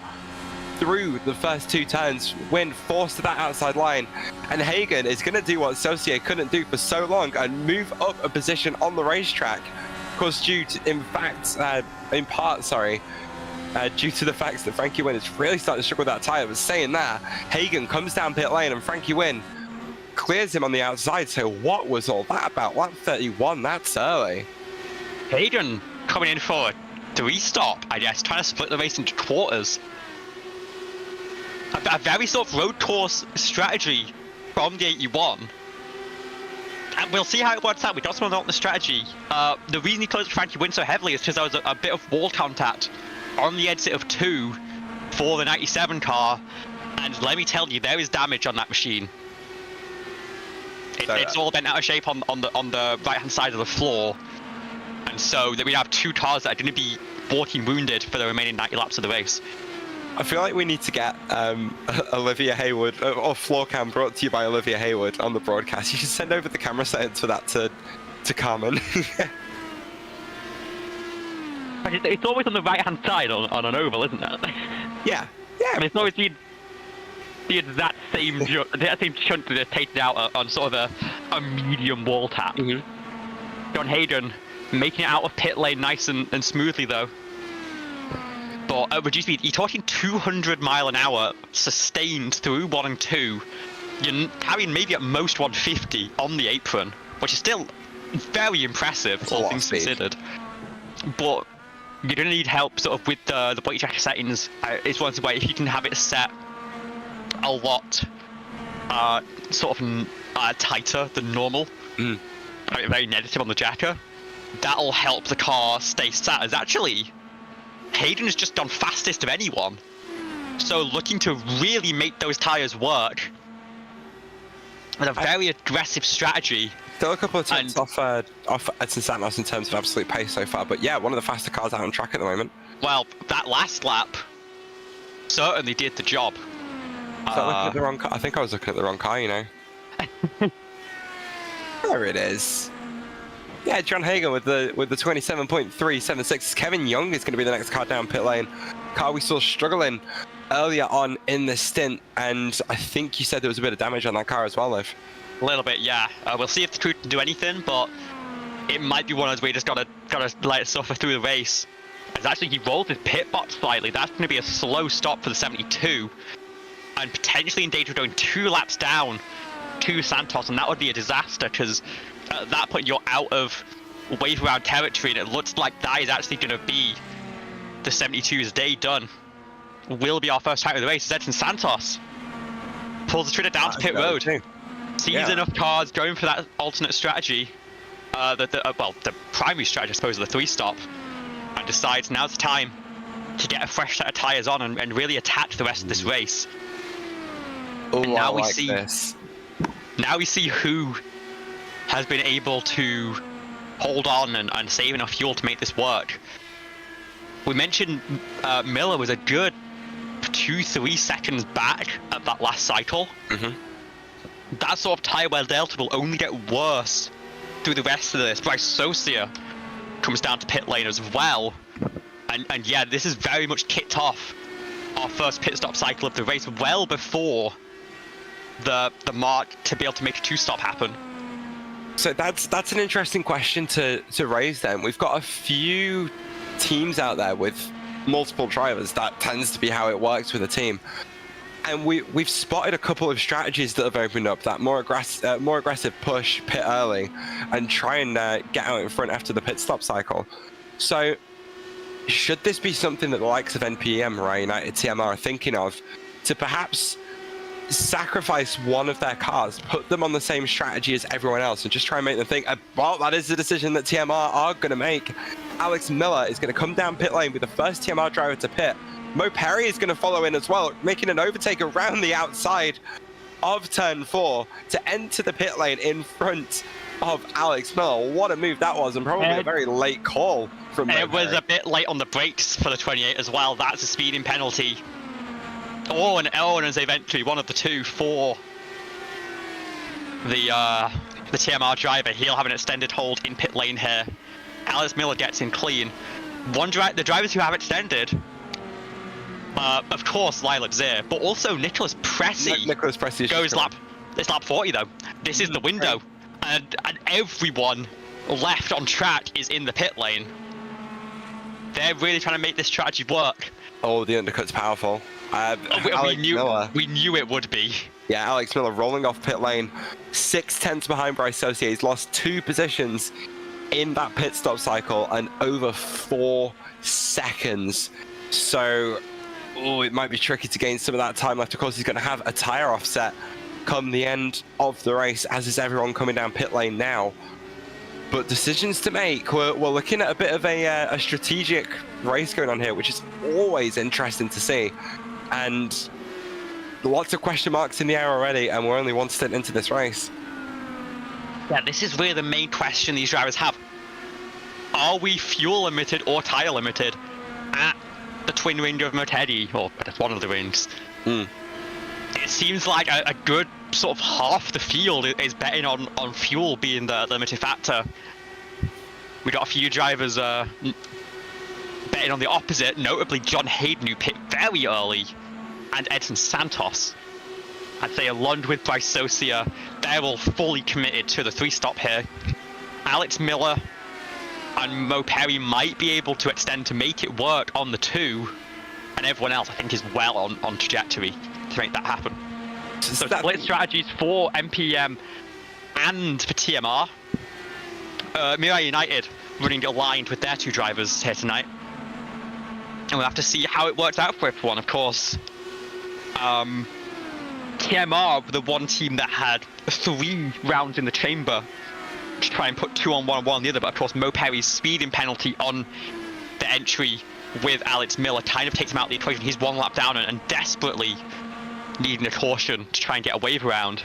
through the first 2 turns. Wynn forced to that outside line, and Hagan is going to do what Saucier couldn't do for so long and move up a position on the racetrack. Of course, due to the fact that Frankie Wynn is really starting to struggle with that tire. But saying that, Hagan comes down pit lane and Frankie Wynn clears him on the outside. So what was all that about? Lap 31, that's early. Hagan coming in for a 3-stop, I guess, trying to split the race into quarters. A very sort of road course strategy from the 81. And we'll see how it works out. We just want to know the strategy. The reason he closed Frankie Wynn so heavily is because there was a bit of wall contact on the exit of 2 for the 97 car. And let me tell you, there is damage on that machine. It's all bent out of shape on the right-hand side of the floor. And so that we have 2 cars that are going to be walking wounded for the remaining 90 laps of the race. I feel like we need to get Olivia Hayward, or floor cam brought to you by Olivia Hayward on the broadcast. You should send over the camera settings for that to Carmen. It's always on the right-hand side on an oval, isn't it? Yeah. I mean, it's always the exact same chunk that is taken out on sort of a medium wall tap. John Hagan making it out of pit lane nice and smoothly, though. But at reduced speed, you're talking 200 mile an hour sustained through 1 and 2. You're carrying maybe at most 150 on the apron, which is still very impressive, all things considered. But you're going to need help sort of with the body tracker settings. It's one way if you can have it set a lot sort of tighter than normal, very negative on the jacker, that'll help the car stay sat. As actually, Hayden has just gone fastest of anyone, so looking to really make those tires work with a very aggressive strategy. Still a couple of tenths off Edson Santos in terms of absolute pace so far, but yeah, one of the faster cars out on track at the moment. Well, that last lap certainly did the job. Was I looking at the wrong car? I think I was looking at the wrong car, you know. There it is. Yeah, John Hagan with the 27.376. Kevin Young is going to be the next car down pit lane. Car we saw struggling earlier on in the stint, and I think you said there was a bit of damage on that car as well, Liv. A little bit, yeah. We'll see if the crew can do anything, but it might be one of those where you just gotta let it suffer through the race. As actually he rolled his pit bot slightly. That's going to be a slow stop for the 72, and potentially in danger of going 2 laps down to Santos, and that would be a disaster because at that point you're out of wave around territory, and it looks like that is actually going to be the 72's day done. Will be our first time of the race. Edson Santos pulls the trigger down to pit road. Sees enough cars going for that alternate strategy, the primary strategy, I suppose, of the 3-stop, and decides now's the time to get a fresh set of tyres on and really attack the rest of this race. Oh, and now I like this. Now we see who has been able to hold on and save enough fuel to make this work. We mentioned Miller was a good 2-3 seconds back at that last cycle. That sort of tyre wear delta will only get worse through the rest of this. Bryce Socia comes down to pit lane as well, and yeah, this is very much kicked off our first pit stop cycle of the race well before the mark to be able to make a 2-stop happen. So that's an interesting question to raise then. We've got a few teams out there with multiple drivers. That tends to be how it works with a team. And we've spotted a couple of strategies that have opened up, that more aggressive push pit early and try and get out in front after the pit stop cycle. So should this be something that the likes of NPM, right, United TMR are thinking of, to perhaps sacrifice one of their cars, put them on the same strategy as everyone else, and just try and make them think, well, that is the decision that TMR are going to make. Alex Miller is going to come down pit lane with the first TMR driver to pit. Mo Perry is going to follow in as well, making an overtake around the outside of turn 4 to enter the pit lane in front of Alex Miller. What a move that was, and probably a very late call from Mo It was Perry. a bit late on the brakes for the 28 as well. That's a speeding penalty. Or an save entry, one of the two for the TMR driver. He'll have an extended hold in pit lane here. Alex Miller gets in clean. The drivers who have extended, of course, Lilac Zir, but also Nicholas Pressey. Nicholas Pressey goes it's lap 40 though. This is the window, and everyone left on track is in the pit lane. They're really trying to make this strategy work. Oh, the undercut's powerful. We knew it would be. Yeah, Alex Miller rolling off pit lane, 6/10 behind Bryce Socia. He's lost 2 positions in that pit stop cycle and over 4 seconds. So, it might be tricky to gain some of that time left. Of course, he's going to have a tyre offset come the end of the race, as is everyone coming down pit lane now. But decisions to make. We're looking at a bit of a strategic race going on here, which is always interesting to see. And lots of question marks in the air already, and we're only 1 stint into this race. Yeah, this is really the main question these drivers have. Are we fuel limited or tyre limited at the Twin Ring of Motegi, or it's one of the rings? It seems like a good sort of half the field is betting on fuel being the limiting factor. We got a few drivers betting on the opposite, notably John Hayden, who pit very early, and Edson Santos. I'd say along with Bryce Socia, they're all fully committed to the 3-stop here. Alex Miller and Mo Perry might be able to extend to make it work on the 2, and everyone else I think is well on trajectory to make that happen. So split strategies for MPM and for TMR. Mirai United running aligned with their 2 drivers here tonight. And we'll have to see how it works out for everyone, of course. TMR were the one team that had 3 rounds in the chamber to try and put 2 on 1 and 1 on the other, but of course Mo Perry's speeding penalty on the entry with Alex Miller kind of takes him out of the equation. He's 1 lap down and desperately needing a caution to try and get a wave around.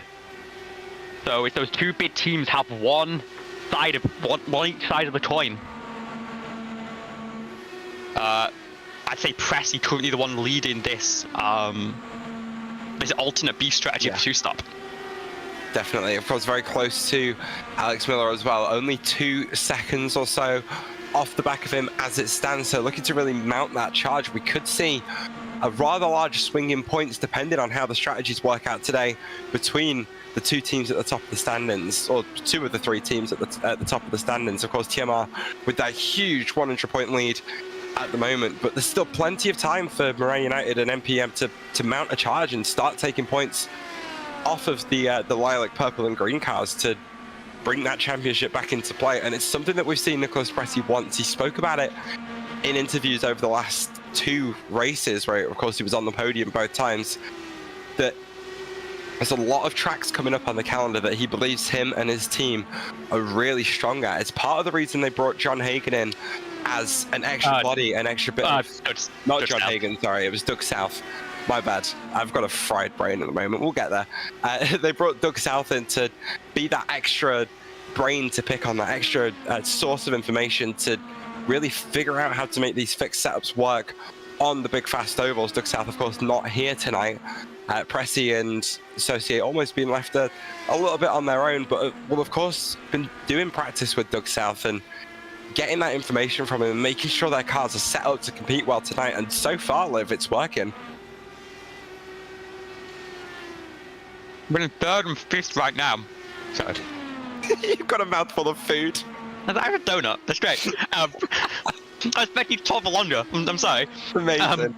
So if those 2 big teams have one each side of the coin, I'd say Pressey currently the one leading this alternate B strategy for 2-stop. Definitely, of course, very close to Alex Miller as well. Only 2 seconds or so off the back of him as it stands. So looking to really mount that charge. We could see a rather large swing in points depending on how the strategies work out today between the two teams at the top of the standings, or two of the three teams at the top of the standings. Of course, TMR with that huge 100-point lead at the moment, but there's still plenty of time for Moray United and MPM to mount a charge and start taking points off of the lilac, purple and green cars to bring that championship back into play. And it's something that we've seen Nicholas Pressey once. He spoke about it in interviews over the last two races, where of course he was on the podium both times, that there's a lot of tracks coming up on the calendar that he believes him and his team are really strong at. It's part of the reason they brought John Hagen in as an extra body, an extra bit of... Not John Hagen, sorry, it was Doug South. My bad. I've got a fried brain at the moment. We'll get there. They brought Doug South in to be that extra brain to pick on, that extra source of information to really figure out how to make these fixed setups work on the big fast ovals. Doug South, of course, not here tonight. Pressey and Associate almost being left a little bit on their own, but will of course been doing practice with Doug South and getting that information from him and making sure their cars are set up to compete well tonight. And so far, Liv, it's working. We're in third and fifth right now. So you've got a mouthful of food. I have a donut. That's great. I expect you to talk for longer. I'm sorry. Amazing.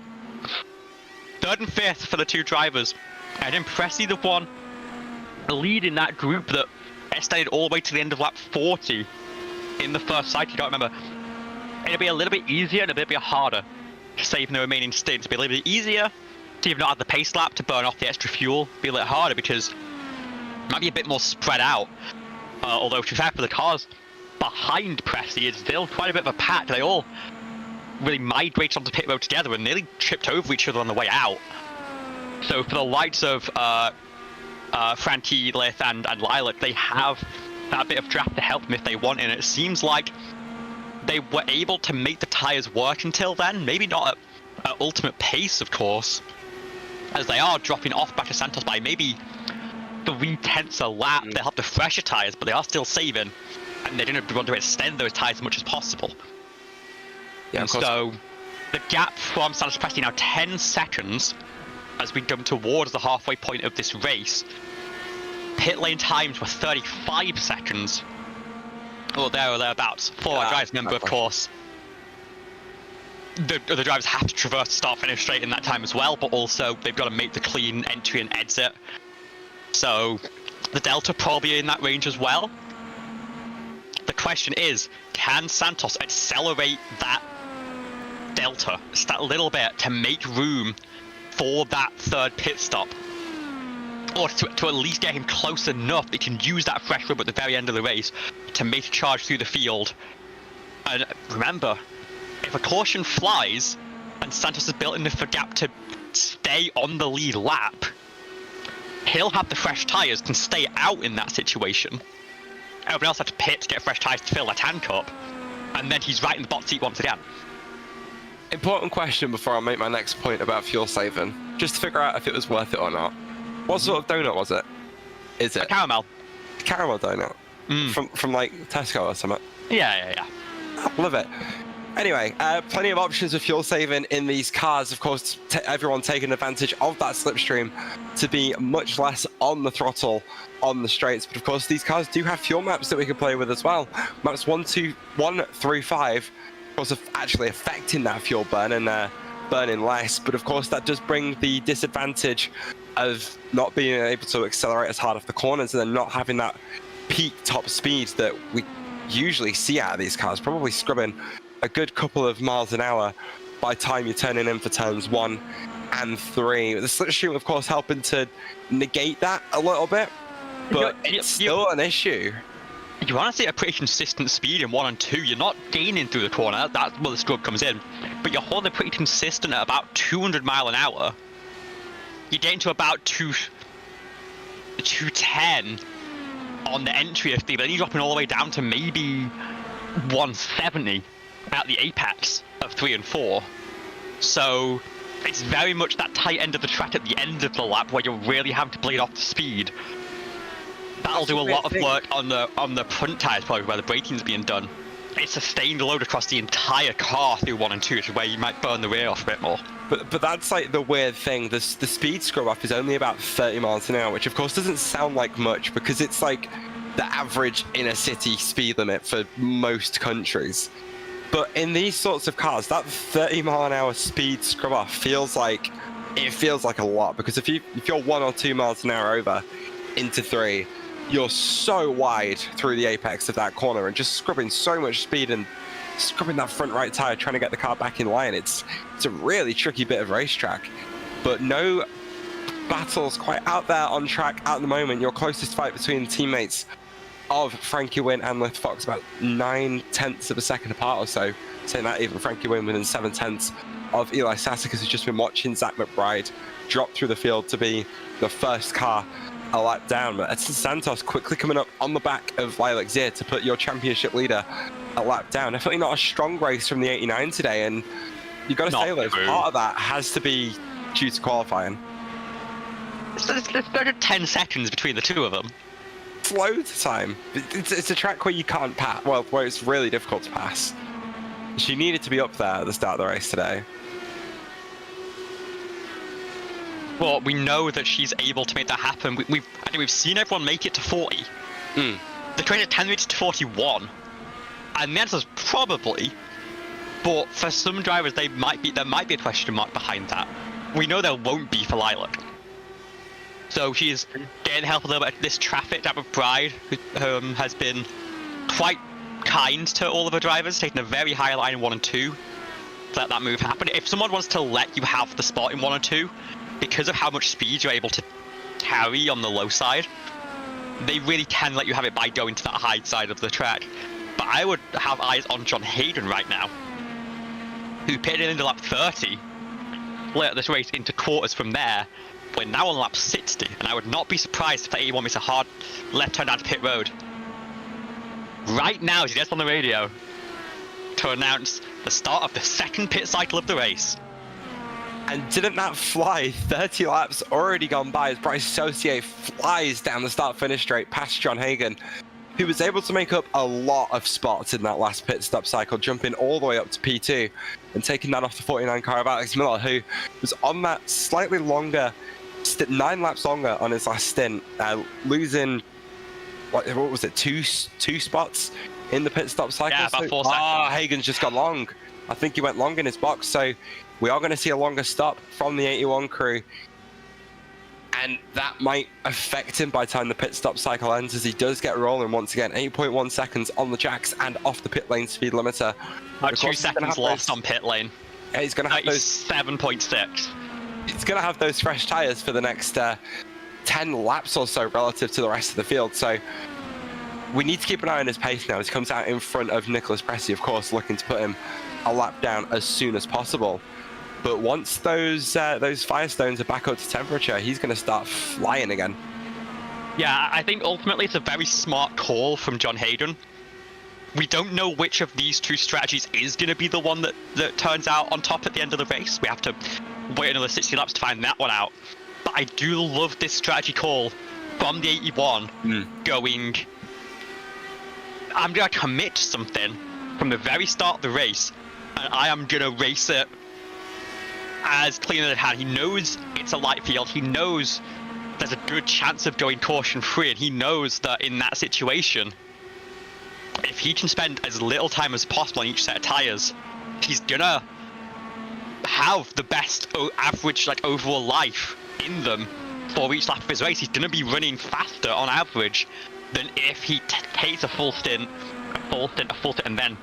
Third and fifth for the two drivers. And Pressey, the one leading that group that extended all the way to the end of lap 40 in the first cycle. You don't remember. It'll be a little bit easier and a bit harder to save in the remaining stints. It'll be a little bit easier to even not have the pace lap to burn off the extra fuel. Be a little harder because it might be a bit more spread out. Although, to be fair, for the cars behind Pressey, it's still quite a bit of a pack. They all really migrated onto pit road together and nearly tripped over each other on the way out. So for the likes of Frankie, Lith and Lilac, they have that bit of draft to help them if they want, and it seems like they were able to make the tyres work until then. Maybe not at ultimate pace, of course, as they are dropping off back to Santos by maybe 3/10 a lap. They'll have the fresher tyres, but they are still saving, and they didn't want to extend those tyres as much as possible. Yeah, and so the gap from Santos Pressey now 10 seconds as we jump towards the halfway point of this race. Pit lane times were 35 seconds. Or there or thereabouts. For our drivers, remember, of course, the drivers have to traverse start finish straight in that time as well, but also they've got to make the clean entry and exit. So the delta probably in that range as well. The question is, can Santos accelerate that delta just that little bit to make room for that third pit stop? Or to at least get him close enough that he can use that fresh rub at the very end of the race to make a charge through the field. And remember, if a caution flies and Santos is built enough a gap to stay on the lead lap, he'll have the fresh tyres, can stay out in that situation. Everyone else had to pit to get fresh tyres to fill their tank up, and then he's right in the box seat once again. Important question before I make my next point about fuel saving, just to figure out if it was worth it or not. What sort of donut was it? Is it? A caramel. Caramel donut? From like Tesco or something? Yeah. Love it. Anyway, plenty of options of fuel saving in these cars. Of course, everyone taking advantage of that slipstream to be much less on the throttle on the straights. But of course, these cars do have fuel maps that we can play with as well. Maps 1 through 5, of course, actually affecting that fuel burn and burning less. But of course, that does bring the disadvantage of not being able to accelerate as hard off the corners and then not having that peak top speed that we usually see out of these cars, probably scrubbing a good couple of miles an hour by the time you're turning in for turns 1 and 3. The slipstream, of course, helping to negate that a little bit, but it's still an issue. You want to see a pretty consistent speed in 1 and 2. You're not gaining through the corner, that's where the scrub comes in, but you're holding pretty consistent at about 200 mile an hour. You're getting to about 210 on the entry of speed, but then you're dropping all the way down to maybe 170 at the apex of 3 and 4. So it's very much that tight end of the track at the end of the lap where you're really having to bleed off the speed. That'll do a lot of work on the front tyres, probably where the braking's being done. It's sustained load across the entire car through 1 and 2, which is where you might burn the rear off a bit more. But that's like the weird thing. The speed scrub off is only about 30 miles an hour, which of course doesn't sound like much because it's like the average inner city speed limit for most countries. But in these sorts of cars, that 30-mile-an-hour speed scrub off feels like a lot, because if you're 1 or 2 miles an hour over into 3, you're so wide through the apex of that corner and just scrubbing so much speed and scrubbing that front right tire, trying to get the car back in line. It's a really tricky bit of racetrack, but no battles quite out there on track at the moment. Your closest fight between the teammates of Frankie Wynn and Lift Fox about 9/10 of a second apart or so. Saying that even Frankie Wynn within 7/10 of Eli Sassicas, who's just been watching Zach McBride drop through the field to be the first car a lap down. But Edson Santos quickly coming up on the back of Lilac Zier to put your championship leader a lap down. Definitely not a strong race from the 89 today, and you've got to say, Liv, part of that has to be due to qualifying. There's about 10 seconds between the two of them. It's loads of time. It's a track where you can't pass, well, where it's really difficult to pass. She needed to be up there at the start of the race today. Well, we know that she's able to make that happen. I think we've seen everyone make it to 40. The train at 10 minutes to 41. And the answer is probably. But for some drivers, there might be a question mark behind that. We know there won't be for Lilac. So she's getting help a little bit. This traffic that McBride, who has been quite kind to all of her drivers, taking a very high line in 1 and 2 to let that move happen. If someone wants to let you have the spot in 1 and 2, because of how much speed you're able to carry on the low side, they really can let you have it by going to that high side of the track. But I would have eyes on John Hayden right now, who pitted into lap 30, split this race into quarters from there. We're now on lap 60, and I would not be surprised if the 81 makes a hard left turn down to pit road. Right now, she gets on the radio to announce the start of the second pit cycle of the race. And didn't that fly? 30 laps already gone by as Bryce Saucier flies down the start-finish straight past John Hagen, who was able to make up a lot of spots in that last pit stop cycle, jumping all the way up to P2 and taking that off the 49 car of Alex Miller, who was on that slightly longer, 9 laps longer on his last stint, losing, what was it, two spots in the pit stop cycle? Yeah, about 4 seconds. Hagen's just got long. I think he went long in his box, so we are going to see a longer stop from the 81 crew, and that might affect him by the time the pit stop cycle ends, as he does get rolling once again. 8.1 seconds on the jacks and off the pit lane speed limiter. 2 seconds lost on pit lane. Yeah, he's going to have those 7.6. He's going to have those fresh tires for the next 10 laps or so relative to the rest of the field. So we need to keep an eye on his pace now as he comes out in front of Nicholas Pressey, of course, looking to put him a lap down as soon as possible. But once those Firestones are back up to temperature, he's going to start flying again. Yeah, I think ultimately it's a very smart call from John Hayden. We don't know which of these two strategies is going to be the one that turns out on top at the end of the race. We have to wait another 60 laps to find that one out. But I do love this strategy call from the 81 going, I'm going to commit to something from the very start of the race, and I am going to race it as clean as it had. He knows it's a light field. He knows there's a good chance of going caution free, and he knows that in that situation, if he can spend as little time as possible on each set of tires, he's gonna have the best average overall life in them for each lap of his race. He's gonna be running faster on average than if he takes a full stint, and then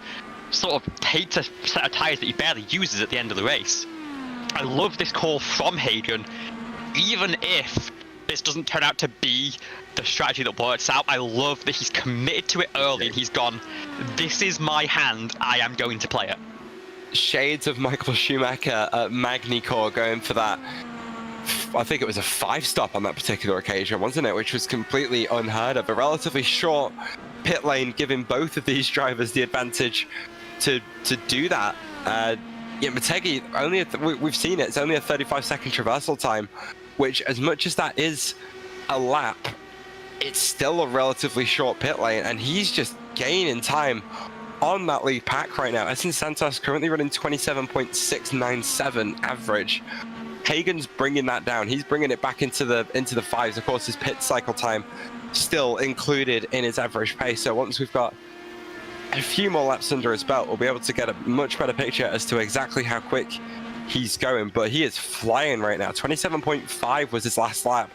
sort of takes a set of tires that he barely uses at the end of the race. I love this call from Hagen, even if this doesn't turn out to be the strategy that works out. I love that he's committed to it early and he's gone, this is my hand, I am going to play it. Shades of Michael Schumacher at Magny-Cours going for that. I think it was a 5-stop on that particular occasion, wasn't it? Which was completely unheard of. A relatively short pit lane, giving both of these drivers the advantage to do that. Yeah, Motegi, we've seen it, it's only a 35-second traversal time, which, as much as that is a lap, it's still a relatively short pit lane, and he's just gaining time on that lead pack right now. Edson Santos currently running 27.697 average. Hagen's bringing that down. He's bringing it back into the fives. Of course, his pit cycle time still included in his average pace. So once we've got a few more laps under his belt, we'll be able to get a much better picture as to exactly how quick he's going. But he is flying right now. 27.5 was his last lap.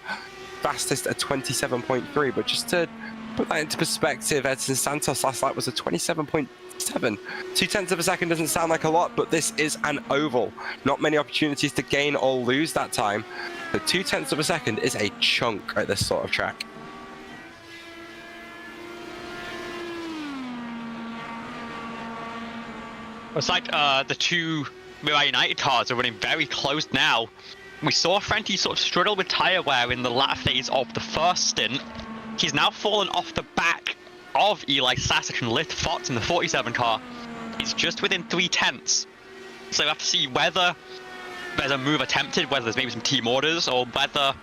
Fastest at 27.3. But just to put that into perspective, Edson Santos' last lap was a 27.7. 0.2 of a second doesn't sound like a lot, but this is an oval. Not many opportunities to gain or lose that time. The 0.2 of a second is a chunk at this sort of track. It's like the two Mirai United cars are running very close now. We saw Frankie sort of struggle with tyre wear in the latter phase of the first stint. He's now fallen off the back of Eli Sasek and Lith Fox in the 47 car. He's just within 0.3. So we have to see whether there's a move attempted, whether there's maybe some team orders, or whether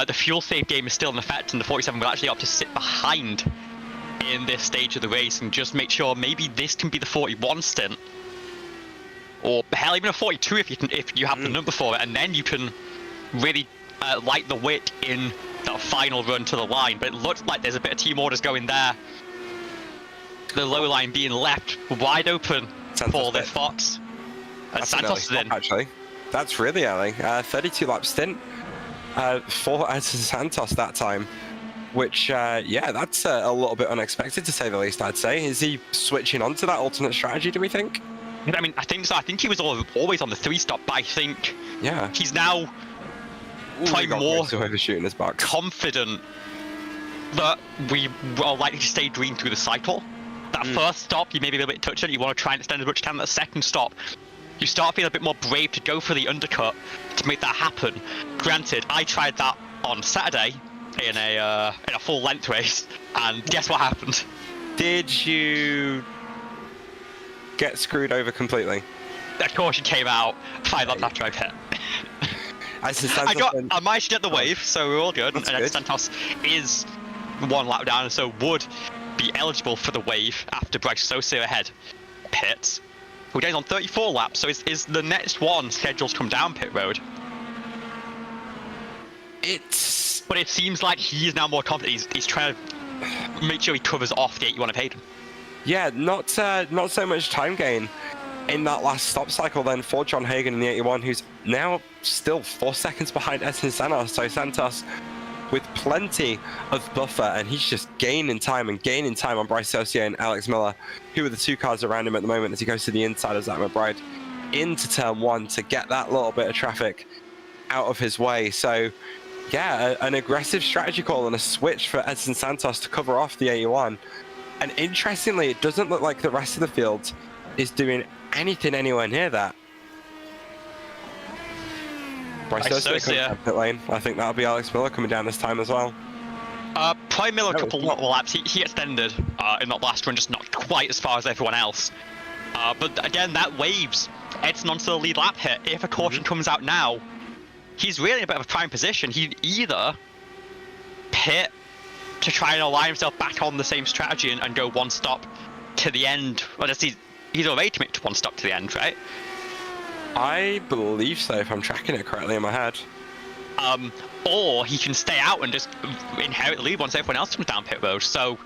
the fuel save game is still in effect and the 47 will actually opt to sit behind in this stage of the race and just make sure maybe this can be the 41 stint. Or hell, even a 42 if you have the number for it, and then you can really light the wick in that final run to the line. But it looks like there's a bit of team orders going there. The low line being left wide open for this Fox. And Santos is in. Actually, that's really early. 32 lap stint for Edson Santos that time. Which, yeah, that's a little bit unexpected to say the least, I'd say. Is he switching on to that alternate strategy, do we think? I mean, I think so. I think he was always on the 3-stop, but I think he's now probably more confident that we are likely to stay green through the cycle. That first stop, you may be a little bit touched on. You want to try and extend as much time. That second stop, you start feeling a bit more brave to go for the undercut to make that happen. Granted, I tried that on Saturday in a full length race, and guess what happened? Did you get screwed over completely? That caution came out 5 laps after I hit. I managed to get the wave, so we're all good. That's and good. Santos is 1 lap down, and so would be eligible for the wave after Bryce Sosa ahead pits. We're going on 34 laps, so is the next one scheduled to come down pit road? But it seems like he is now more confident. He's trying to make sure he covers off the 81 of Hayden. Yeah, not so much time gain in that last stop cycle then for John Hagen in the 81, who's now still 4 seconds behind Edson Santos. So Santos with plenty of buffer, and he's just gaining time on Bryce Sosa and Alex Miller, who are the 2 cars around him at the moment as he goes to the inside of Zach McBride into turn 1 to get that little bit of traffic out of his way. So yeah, an aggressive strategy call and a switch for Edson Santos to cover off the 81. And interestingly, it doesn't look like the rest of the field is doing anything anywhere near that. Bryce Sosa coming down pit lane. I think that'll be Alex Miller coming down this time as well. Probably Miller a couple more laps. He extended in that last run, just not quite as far as everyone else. But again, that waves Edson onto the lead lap hit. If a caution comes out now, he's really in a bit of a prime position. He'd either pit to try and align himself back on the same strategy and go 1 stop to the end. Well, he's already committed to 1 stop to the end, right? I believe so, if I'm tracking it correctly in my head. Or he can stay out and just inherit the lead once everyone else comes down pit road. So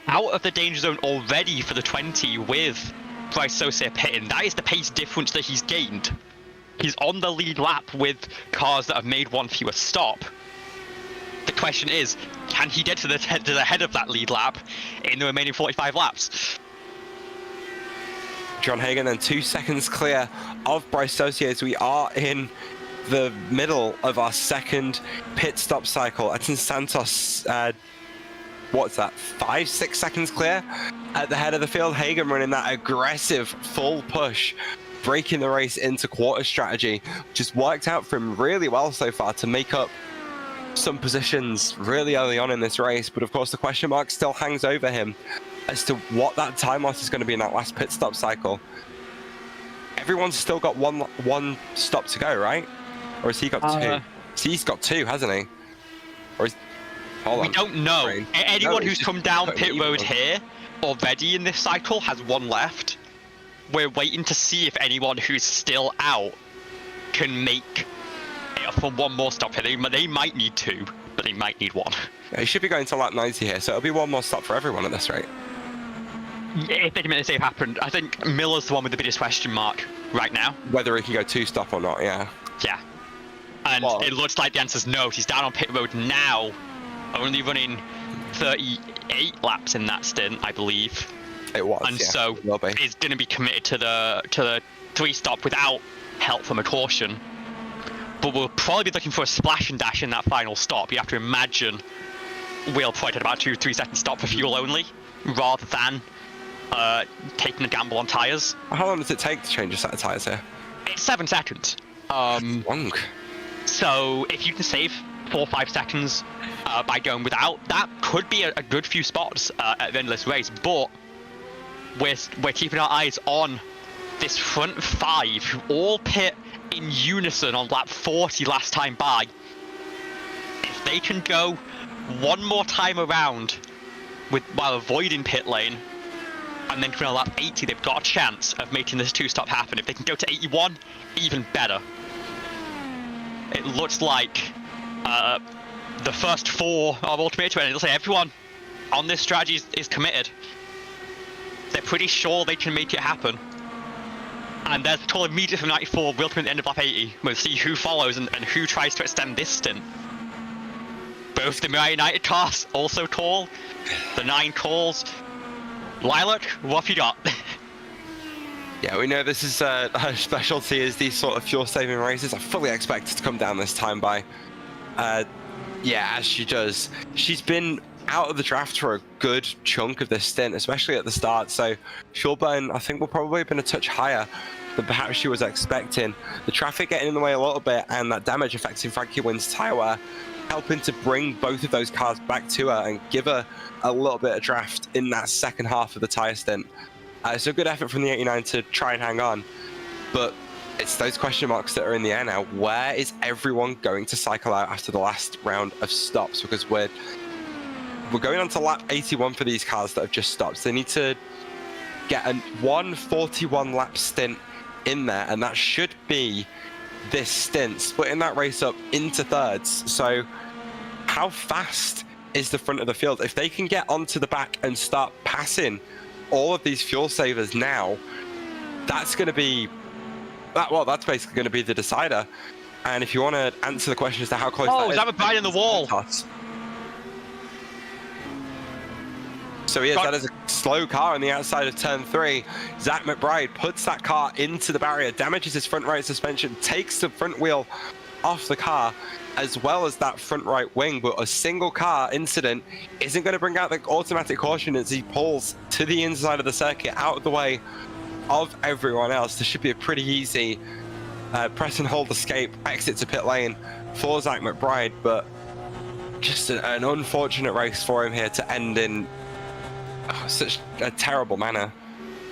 out of the danger zone already for the 20 with Bryce Sosa pitting. That is the pace difference that he's gained. He's on the lead lap with cars that have made 1 fewer stop. The question is, can he get to the head of that lead lap in the remaining 45 laps? John Hagen then 2 seconds clear of Bryce Sosa as we are in the middle of our second pit stop cycle. Edson Santos, what's that, 5-6 seconds clear at the head of the field. Hagen running that aggressive full push, breaking the race into quarter strategy. Just worked out for him really well so far to make up some positions really early on in this race. But of course the question mark still hangs over him as to what that time loss is going to be in that last pit stop cycle. Everyone's still got one stop to go, right? Or has he got 2? So he's got 2, hasn't he? Or is... Hold on. We don't know. Anyone who's come down pit road here already in this cycle has one left. We're waiting to see if anyone who's still out can make it for one more stop here. They might need two, but they might need one. Yeah, he should be going to lap 90 here, so it'll be one more stop for everyone at this rate. Yeah, if they can make the save happen, I think Miller's the one with the biggest question mark right now. Whether he can go two-stop or not, yeah. Yeah. And well, it looks like the answer's no. He's down on pit road now, only running 38 laps in that stint, I believe. It was, and yeah, so is going to be committed to the three-stop without help from a caution. But we'll probably be looking for a splash and dash in that final stop. You have to imagine we'll probably take about 2-3 second stop for fuel only, rather than taking a gamble on tyres. How long does it take to change a set of tyres here? It's 7 seconds. Long. So if you can save 4 or 5 seconds by going without, that could be a good few spots at the end of this race. But we're keeping our eyes on this front 5 who all pit in unison on lap 40 last time by. If they can go one more time around while avoiding pit lane, and then come on lap 80, they've got a chance of making this two-stop happen. If they can go to 81, even better. It looks like the first 4 of Ultimate, and it'll say everyone on this strategy is committed. They're pretty sure they can make it happen. And there's a call immediately from 94, will come at the end of lap 80. We'll see who follows and who tries to extend this stint. Both the Mirai United cars also call. The 9 calls. Lilac, what have you got? Yeah, we know this is her specialty is these sort of fuel-saving races. I fully expect her to come down this time by. Yeah, as she does. She's been out of the draft for a good chunk of this stint, especially at the start. So fuel burn, I think, will probably have been a touch higher than perhaps she was expecting. The traffic getting in the way a little bit and that damage affecting Frankie Wynn's tyre wear, helping to bring both of those cars back to her and give her a little bit of draft in that second half of the tyre stint. So good effort from the 89 to try and hang on, but it's those question marks that are in the air now. Where is everyone going to cycle out after the last round of stops? Because we're going on to lap 81 for these cars that have just stopped. So they need to get a 141 lap stint in there, and that should be this stint, splitting that race up into thirds. So how fast is the front of the field? If they can get onto the back and start passing all of these fuel savers now, that's going to be that's basically going to be the decider. And if you want to answer the question as to how close is that McBride in the wall? So he is. That is a slow car on the outside of turn 3. Zach McBride puts that car into the barrier, damages his front right suspension, takes the front wheel off the car, as well as that front right wing. But a single car incident isn't going to bring out the automatic caution as he pulls to the inside of the circuit, out of the way of everyone else. This should be a pretty easy press and hold escape, exit to pit lane for Zach McBride, but just an unfortunate race for him here to end in such a terrible manner.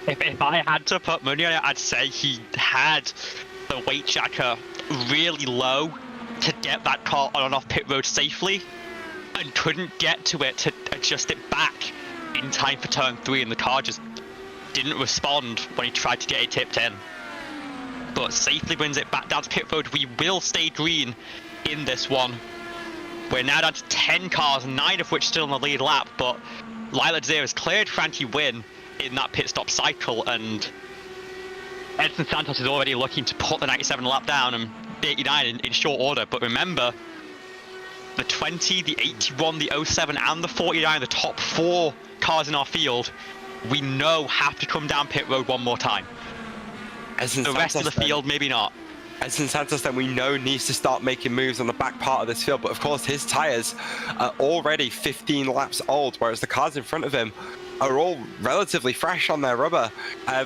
If I had to put money on it, I'd say he had the weight jacker really low to get that car on and off pit road safely, and couldn't get to it to adjust it back in time for turn 3, and the car just didn't respond when he tried to get it tipped in. But safely brings it back down to pit road. We will stay green in this one. We're now down to 10 cars, 9 of which still in the lead lap, but Lilac Zero has cleared Frankie Wynn in that pit stop cycle, and Edson Santos is already looking to put the 97 lap down and the 89 in short order. But remember, the 20, the 81, the 07 and the 49, the top 4 cars in our field, we know have to come down pit road one more time. The rest of the field, maybe not. Edson Santos, then, we know needs to start making moves on the back part of this field, but of course his tyres are already 15 laps old, whereas the cars in front of him are all relatively fresh on their rubber.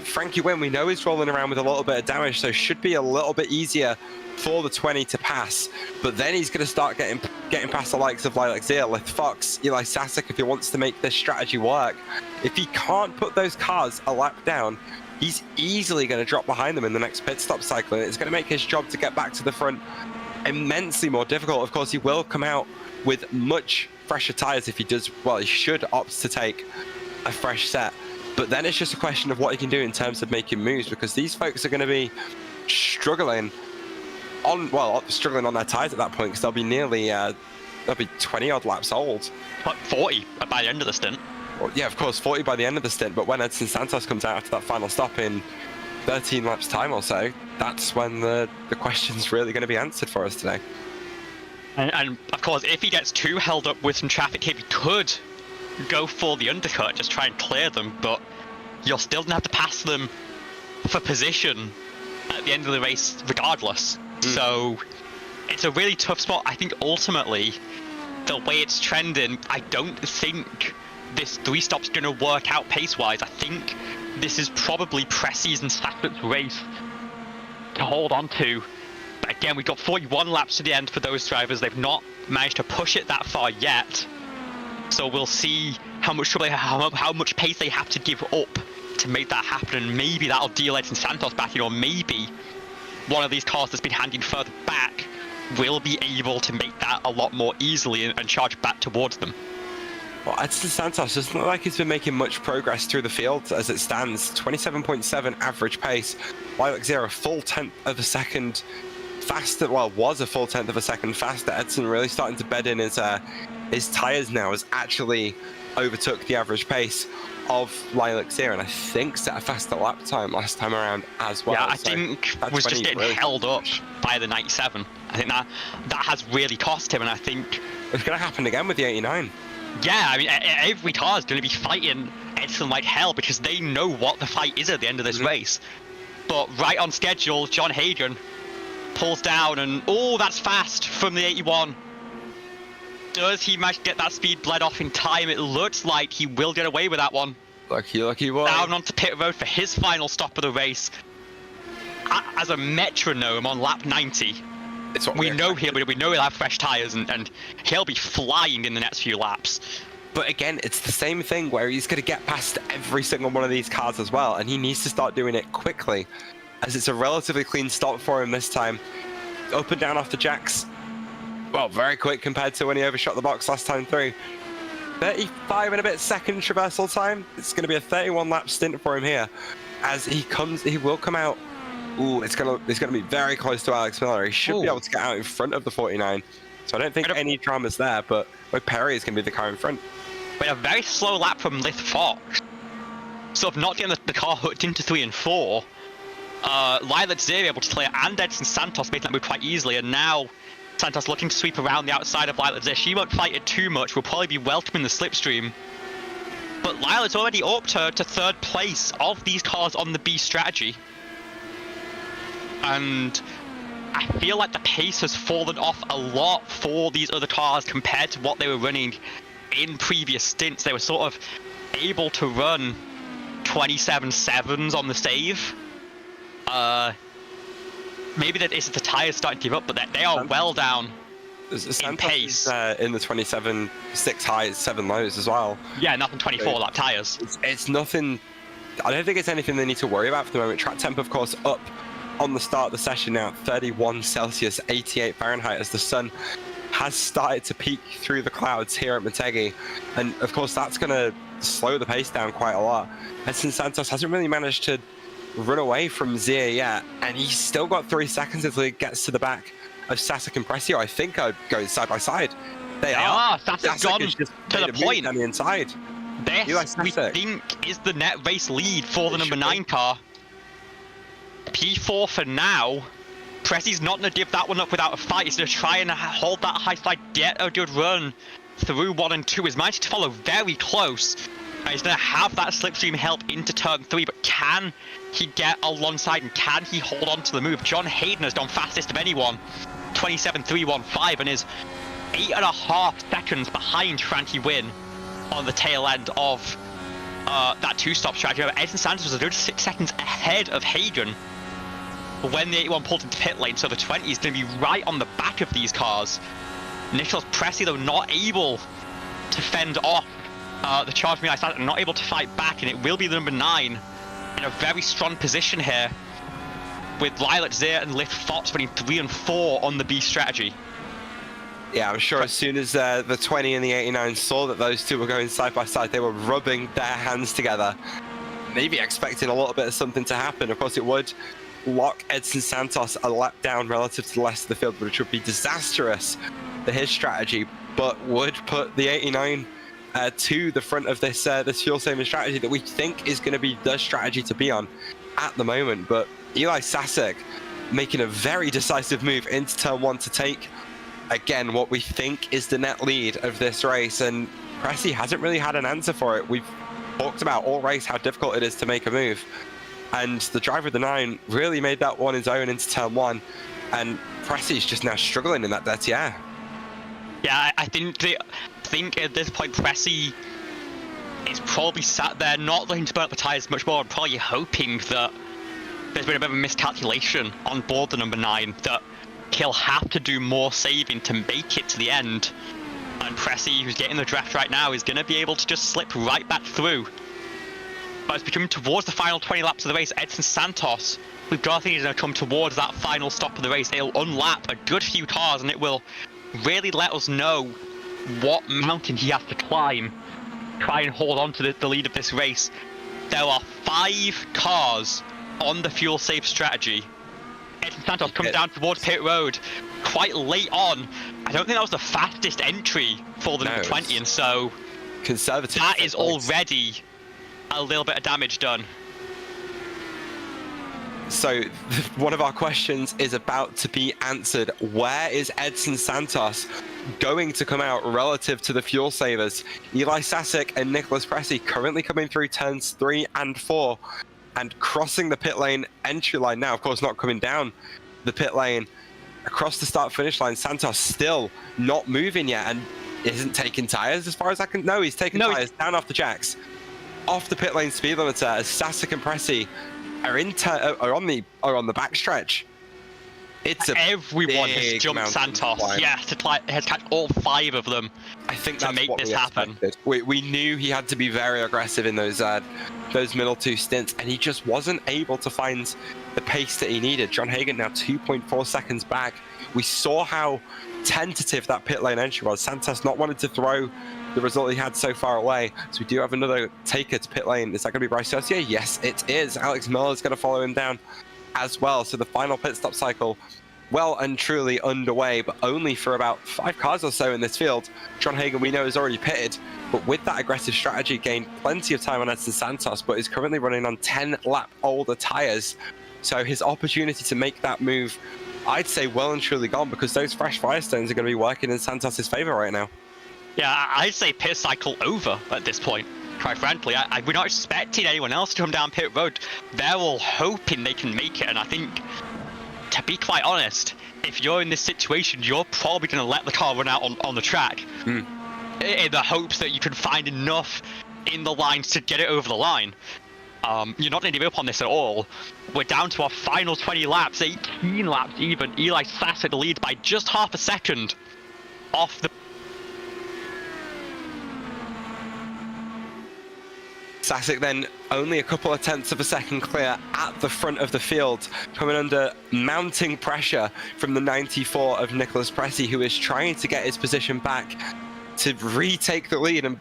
Frankie Wynn, we know, is rolling around with a little bit of damage, so should be a little bit easier for the 20 to pass, but then he's going to start getting past the likes of Lilac Zia, Lith Fox, Eli Sasek, if he wants to make this strategy work. If he can't put those cars a lap down, he's easily going to drop behind them in the next pit stop cycle, and it's going to make his job to get back to the front immensely more difficult. Of course, he will come out with much fresher tyres if he does, well, he should opt to take a fresh set. But then it's just a question of what he can do in terms of making moves, because these folks are going to be struggling on their tires at that point, because they'll be nearly they'll be 20 odd laps old. But 40 by the end of the stint. Well, yeah, of course, 40 by the end of the stint. But when Edson Santos comes out after that final stop in 13 laps time or so, that's when the question's really going to be answered for us today. And of course, if he gets too held up with some traffic, he could go for the undercut, just try and clear them, but you're still going to have to pass them for position at the end of the race regardless. So it's a really tough spot. I think ultimately, the way it's trending, I don't think this 3-stop's going to work out pace-wise. I think this is probably pre-season's fastest race to hold on to. But again, we've got 41 laps to the end for those drivers. They've not managed to push it that far yet. So we'll see how much pace they have to give up to make that happen, and maybe that'll deal Edson Santos back in, or maybe one of these cars that's been handing further back will be able to make that a lot more easily and charge back towards them. Well, Edson Santos doesn't look like he's been making much progress through the field as it stands. 27.7 average pace. Lilac 0, full 10th of a second faster. Well, was a full 10th of a second faster. Edson really starting to bed in his tyres now, has actually overtook the average pace of Lilac 0, and I think set a faster lap time last time around as well. Yeah, I think was just getting really held up by the 97. I think that has really cost him, and I think it's going to happen again with the 89. Yeah, I mean, every car is going to be fighting Edson like hell because they know what the fight is at the end of this race. But right on schedule, John Hadrian pulls down, and oh, that's fast from the 81. Does he manage to get that speed bled off in time? It looks like he will get away with that one. Lucky boy. Down onto pit road for his final stop of the race. As a metronome on lap 90. We know he'll have fresh tyres, and he'll be flying in the next few laps. But again, it's the same thing where he's going to get past every single one of these cars as well, and he needs to start doing it quickly, as it's a relatively clean stop for him this time. Up and down off the jacks. Well, very quick compared to when he overshot the box last time through. 35 and a bit second traversal time. It's going to be a 31 lap stint for him here. As he will come out. Ooh, it's going to be very close to Alex Miller. He should be able to get out in front of the 49. So I don't think any drama's there, but Perry is going to be the car in front. But a very slow lap from Lith Fox. Sort of not getting the car hooked into 3 and 4. Lilac 0 able to clear, and Edson Santos making that move quite easily, and now Santos looking to sweep around the outside of Lilac 0. She won't fight it too much, will probably be welcoming the slipstream. But Lilac's already up to 3rd place of these cars on the B strategy. And I feel like the pace has fallen off a lot for these other cars compared to what they were running in previous stints. They were sort of able to run 27.7s on the save. Maybe that is the tyres starting to give up, but they are well down in pace. In the 27.6 highs, 7 lows as well. Yeah, nothing 24 lap tyres. It's nothing. I don't think it's anything they need to worry about for the moment. Track temp, of course, up on the start of the session now, 31 Celsius, 88 Fahrenheit, as the sun has started to peek through the clouds here at Motegi. And of course, that's going to slow the pace down quite a lot. Edson Santos hasn't really managed to run away from Zia yet, and he's still got 3 seconds until he gets to the back of Sasek and Presio. I think are going side by side. They are. Sasek's gone to the point. On the inside. This, we think, is the net race lead for the number 9 car. P4 for now. Presi's not going to give that one up without a fight. He's going to try and hold that high slide, get a good run through 1 and 2. He's managed to follow very close. And he's going to have that slipstream help into turn 3, but can he get alongside and can he hold on to the move? John Hayden has gone fastest of anyone, 27.315, and is 8.5 seconds behind Frankie Wynn on the tail end of that 2-stop strategy. Edson Santos was a good 6 seconds ahead of Hayden when the 81 pulled into pit lane, so the 20 is going to be right on the back of these cars. Nicholas Pressey, though, not able to fend off the charge from the outside, and not able to fight back, and it will be the number 9 in a very strong position here, with Lilac 0 and Lith Fox running 3 and 4 on the B strategy. Yeah, I'm sure as soon as the 20 and the 89 saw that those two were going side by side, they were rubbing their hands together, maybe expecting a little bit of something to happen. Of course, it would lock Edson Santos a lap down relative to the rest of the field, which would be disastrous for his strategy, but would put the 89 to the front of this this fuel-saving strategy that we think is going to be the strategy to be on at the moment. But Eli Sasek making a very decisive move into turn 1 to take, again, what we think is the net lead of this race, and Pressy hasn't really had an answer for it. We've talked about all race how difficult it is to make a move, and the driver of the 9 really made that one his own into turn 1, and Pressy's just now struggling in that dirty air. Yeah, I think at this point Pressy is probably sat there not looking to burn up the tyres much more, and probably hoping that there's been a bit of a miscalculation on board the number 9, that he'll have to do more saving to make it to the end. And Pressy, who's getting the draft right now, is going to be able to just slip right back through. But as we come towards the final 20 laps of the race, Edson Santos, we've got to think he's going to come towards that final stop of the race. It'll unlap a good few cars, and it will really let us know what mountain he has to climb, try and hold on to the lead of this race. There are 5 cars on the fuel save strategy. Edson Santos comes down towards pit road quite late on. I don't think that was the fastest entry for the number 20, and so conservative. That is already a little bit of damage done. So one of our questions is about to be answered. Where is Edson Santos going to come out relative to the fuel savers? Eli Sasek and Nicholas Pressy currently coming through turns 3 and 4 and crossing the pit lane entry line now. Of course, not coming down the pit lane across the start finish line. Santos still not moving yet and isn't taking tires as far as I can. No, he's taking tires down off the jacks, off the pit lane speed limiter as Sasek and Pressy are on the backstretch. It's everyone has jumped Santos. Yeah, has catch all 5 of them. I think to make this happen. We knew he had to be very aggressive in those middle 2 stints, and he just wasn't able to find the pace that he needed. John Hagan now 2.4 seconds back. We saw how tentative that pit lane entry was. Santos not wanting to throw the result he had so far away. So we do have another taker to pit lane. Is that going to be Bryce Garcia? Yes, it is. Alex Miller's going to follow him down as well. So the final pit stop cycle well and truly underway, but only for about 5 cars or so in this field. John Hagan, we know, is already pitted, but with that aggressive strategy, gained plenty of time on Edson Santos, but is currently running on 10-lap older tires. So his opportunity to make that move, I'd say, well and truly gone, because those fresh Firestones are going to be working in Santos's favor right now. Yeah, I'd say pit cycle over at this point. Quite frankly, we're not expecting anyone else to come down pit road. They're all hoping they can make it, and I think, to be quite honest, if you're in this situation, you're probably going to let the car run out on the track in the hopes that you can find enough in the lines to get it over the line. You're not going to give up on this at all. We're down to our final 20 laps, 18 laps even. Eli Sasek leads by just half a second off the... Sasek then only a couple of tenths of a second clear at the front of the field, coming under mounting pressure from the 94 of Nicholas Pressy, who is trying to get his position back to retake the lead and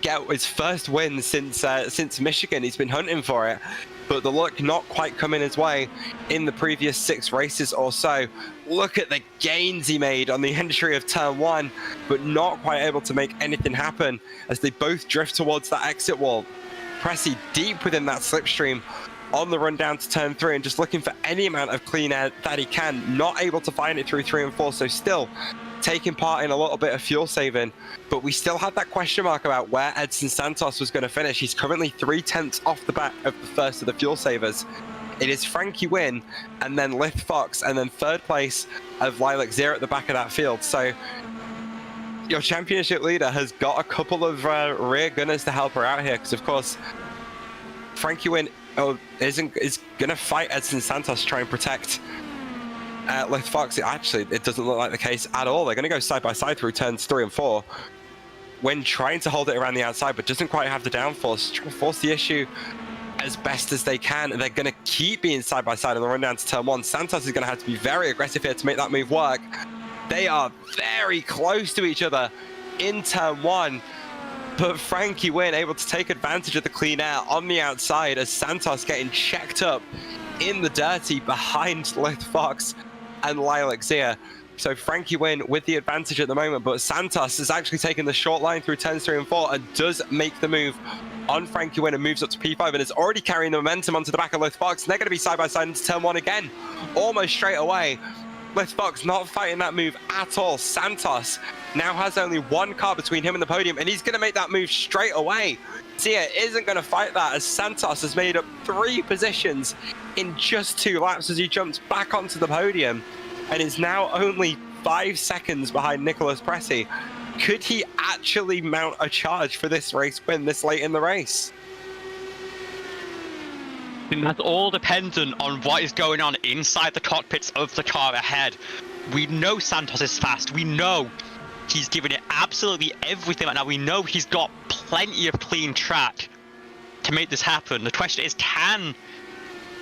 get his first win since Michigan. He's been hunting for it, but the luck not quite coming his way in the previous 6 races or so. Look at the gains he made on the entry of turn 1, but not quite able to make anything happen as they both drift towards that exit wall. Pressy deep within that slipstream on the run down to turn 3 and just looking for any amount of clean air that he can, not able to find it through 3 and 4, so still taking part in a little bit of fuel saving. But we still had that question mark about where Edson Santos was going to finish. He's currently 3 tenths off the back of the first of the fuel savers. It is Frankie Wynn and then Lith Fox and then 3rd place of Lilac Zero at the back of that field. So your championship leader has got a couple of rear gunners to help her out here, because of course Frankie Wynn is going to fight Edson Santos to try and protect Lith Fox. Actually, it doesn't look like the case at all. They're going to go side by side through turns 3 and 4. Wynn trying to hold it around the outside, but doesn't quite have the downforce. Trying to force the issue as best as they can, and they're going to keep being side by side on the run down to turn 1. Santos is going to have to be very aggressive here to make that move work. They are very close to each other in turn one. But Frankie Wynn able to take advantage of the clean air on the outside as Santos getting checked up in the dirty behind Lith Fox and Lilac Zia. So Frankie Wynn with the advantage at the moment, but Santos has actually taken the short line through turns 3 and 4 and does make the move on Frankie Wynn and moves up to P5 and is already carrying the momentum onto the back of Lith Fox. And they're going to be side by side into turn 1 again, almost straight away. Lith Fox not fighting that move at all. Santos now has only one car between him and the podium, and he's going to make that move straight away. Zia isn't going to fight that as Santos has made up 3 positions in just 2 laps as he jumps back onto the podium and is now only 5 seconds behind Nicholas Pressy. Could he actually mount a charge for this race win this late in the race? And that's all dependent on what is going on inside the cockpits of the car ahead. We know Santos is fast. We know he's giving it absolutely everything right now. We know he's got plenty of clean track to make this happen. The question is, can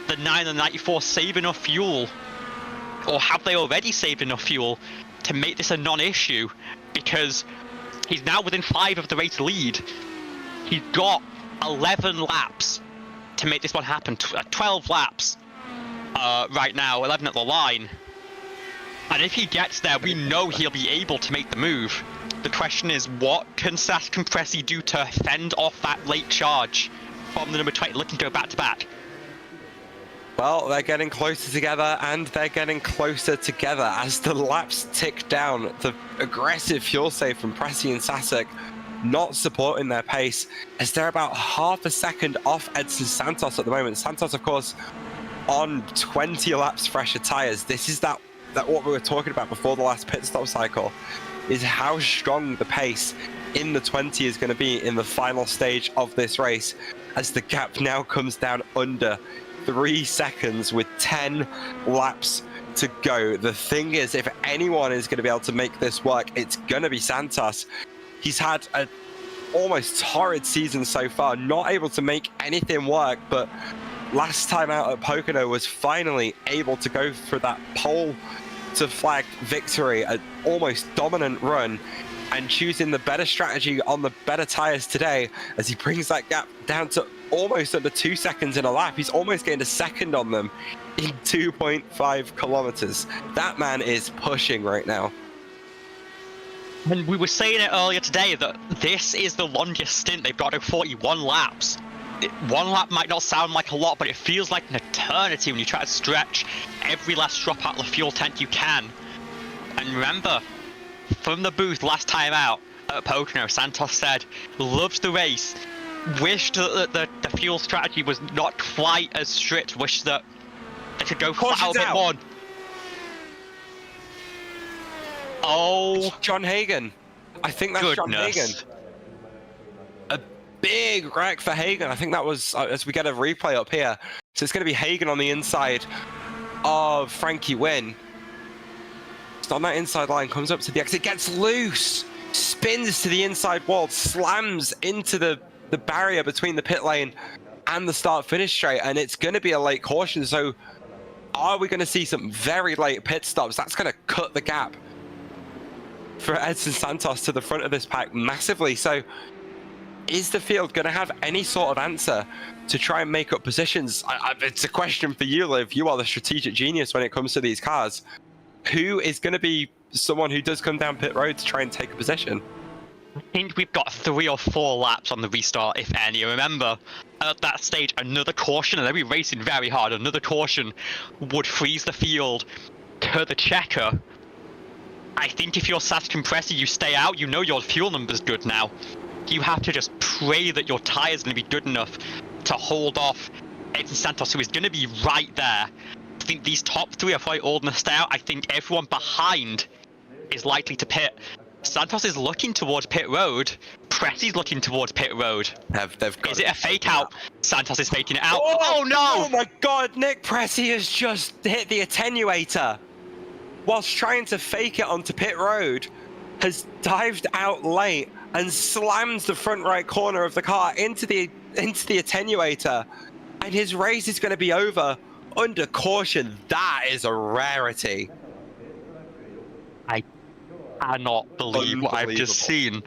the 9 and 94 save enough fuel? Or have they already saved enough fuel to make this a non-issue? Because he's now within 5 of the race lead. He's got 11 laps to make this one happen. 12 laps right now, 11 at the line. And if he gets there, we know he'll be able to make the move. The question is, what can Pressy do to fend off that late charge from the number 20, looking to go back-to-back? Well, they're getting closer together, and they're getting closer together as the laps tick down. The aggressive fuel save from Pressy and Sasek not supporting their pace, as they're about half a second off Edson Santos at the moment. Santos, of course, on 20 laps fresher tyres. This is that what we were talking about before the last pit stop cycle, is how strong the pace in the 20 is going to be in the final stage of this race, as the gap now comes down under 3 seconds with 10 laps to go. The thing is, if anyone is going to be able to make this work, it's going to be Santos. He's had an almost torrid season so far, not able to make anything work, but last time out at Pocono was finally able to go for that pole to flag victory, an almost dominant run, and choosing the better strategy on the better tires today as he brings that gap down to almost under 2 seconds in a lap. He's almost gained a second on them in 2.5 kilometers. That man is pushing right now. And we were saying it earlier today that this is the longest stint. They've got to 41 laps. 1 lap might not sound like a lot, but it feels like an eternity when you try to stretch every last drop out of the fuel tank you can. And remember, from the booth last time out at Pocono, Santos said, loved the race, wished that the fuel strategy was not quite as strict, wished that they could go flat out a bit more. Oh, John Hagen. I think that's John Hagen. A big wreck for Hagen. I think that was, as we get a replay up here. So it's going to be Hagen on the inside of Frankie Wynn. It's on that inside line, comes up to the exit, gets loose, spins to the inside wall, slams into the barrier between the pit lane and the start-finish straight, and it's going to be a late caution. So are we going to see some very late pit stops? That's going to cut the gap for Edson Santos to the front of this pack massively. So is the field going to have any sort of answer to try and make up positions? It's a question for you, Liv. You are the strategic genius when it comes to these cars. Who is going to be someone who does come down pit road to try and take a position? I think we've got 3 or 4 laps on the restart, if any. Remember, at that stage, another caution, and they'll be racing very hard, another caution would freeze the field to the checker. I think if you're Saskin Pressy, you stay out, you know your fuel number's good now. You have to just pray that your tire's going to be good enough to hold off Edson Santos, who is going to be right there. I think these top 3 are probably all going to stay out. I think everyone behind is likely to pit. Santos is looking towards pit road. Pressy's looking towards pit road. Is it a fake out? Santos is faking it out. Oh no! Oh my god, Nick Pressy has just hit the attenuator whilst trying to fake it onto pit road, has dived out late and slams the front right corner of the car into the attenuator, and his race is going to be over under caution. That is a rarity. I cannot believe what I've just seen.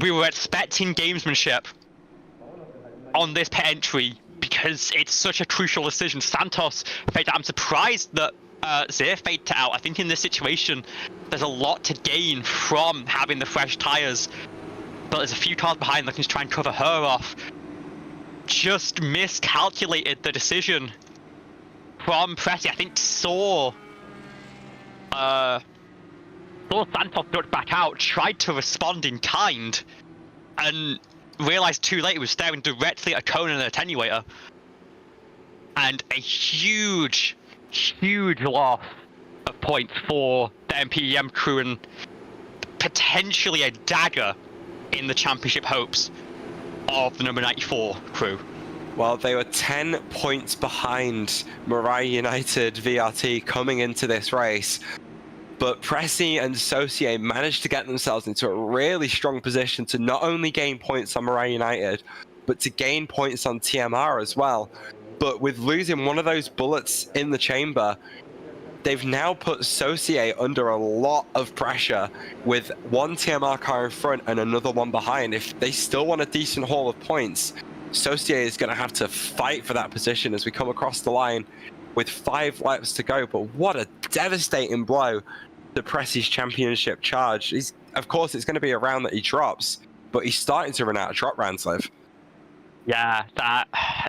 We were expecting gamesmanship on this pit entry because it's such a crucial decision. Santos faked out. I'm surprised that Zir faked it out. I think in this situation, there's a lot to gain from having the fresh tyres. But there's a few cars behind looking to try and cover her off. Just miscalculated the decision from Pressy. I think saw Santos duck back out, tried to respond in kind, and realized too late he was staring directly at a cone and an attenuator. And a huge loss of points for the MPEM crew and potentially a dagger in the championship hopes of the number 94 crew. Well, they were 10 points behind Mariah United VRT coming into this race. But Pressy and Saucier managed to get themselves into a really strong position to not only gain points on Mariah United, but to gain points on TMR as well. But with losing one of those bullets in the chamber, they've now put Saucier under a lot of pressure with one TMR car in front and another one behind. If they still want a decent haul of points, Saucier is going to have to fight for that position as we come across the line with 5 laps to go. But what a devastating blow to Pressy's championship charge. Of course, it's going to be a round that he drops, but he's starting to run out of drop rounds, Liv. Yeah,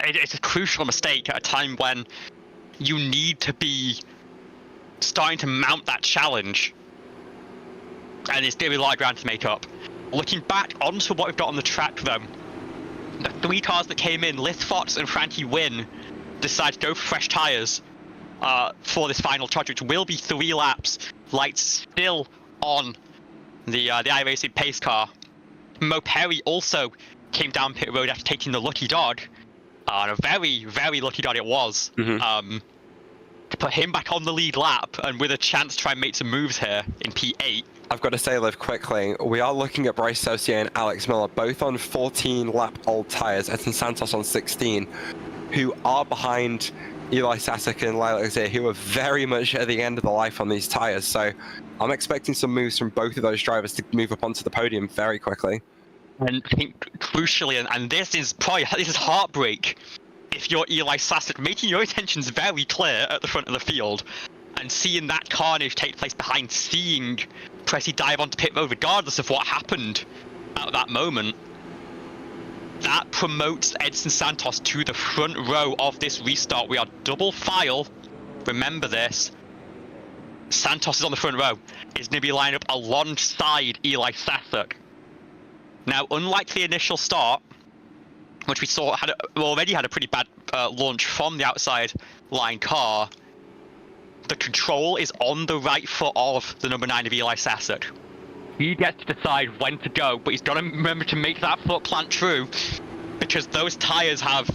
it's a crucial mistake at a time when you need to be starting to mount that challenge, and it's going to be a lot of ground to make up. Looking back onto what we've got on the track, though, the 3 cars that came in, Lith Fox and Frankie Wynn, decided to go for fresh tyres for this final charge, which will be 3 laps. Lights still on the iRacing pace car. Mo Perry also came down pit road after taking the lucky dog, and a very, very lucky dog it was, to put him back on the lead lap and with a chance to try and make some moves here in P8. I've got to say, Liv, quickly, we are looking at Bryce Saucier and Alex Miller, both on 14-lap old tyres, Edson Santos on 16, who are behind Eli Sasek and Lilac Zir, who are very much at the end of the life on these tyres. So I'm expecting some moves from both of those drivers to move up onto the podium very quickly. And I think crucially, and this is heartbreak, if you're Eli Sasek, making your intentions very clear at the front of the field, and seeing that carnage take place behind, seeing Pressy dive onto pit road regardless of what happened at that moment. That promotes Edson Santos to the front row of this restart. We are double file. Remember this. Santos is on the front row. Is going to be lined up alongside Eli Sasek. Now, unlike the initial start, which we saw already had a pretty bad launch from the outside line car, the control is on the right foot of the number 9 of Eli Sasek. He gets to decide when to go, but he's got to remember to make that foot plant true, because those tyres have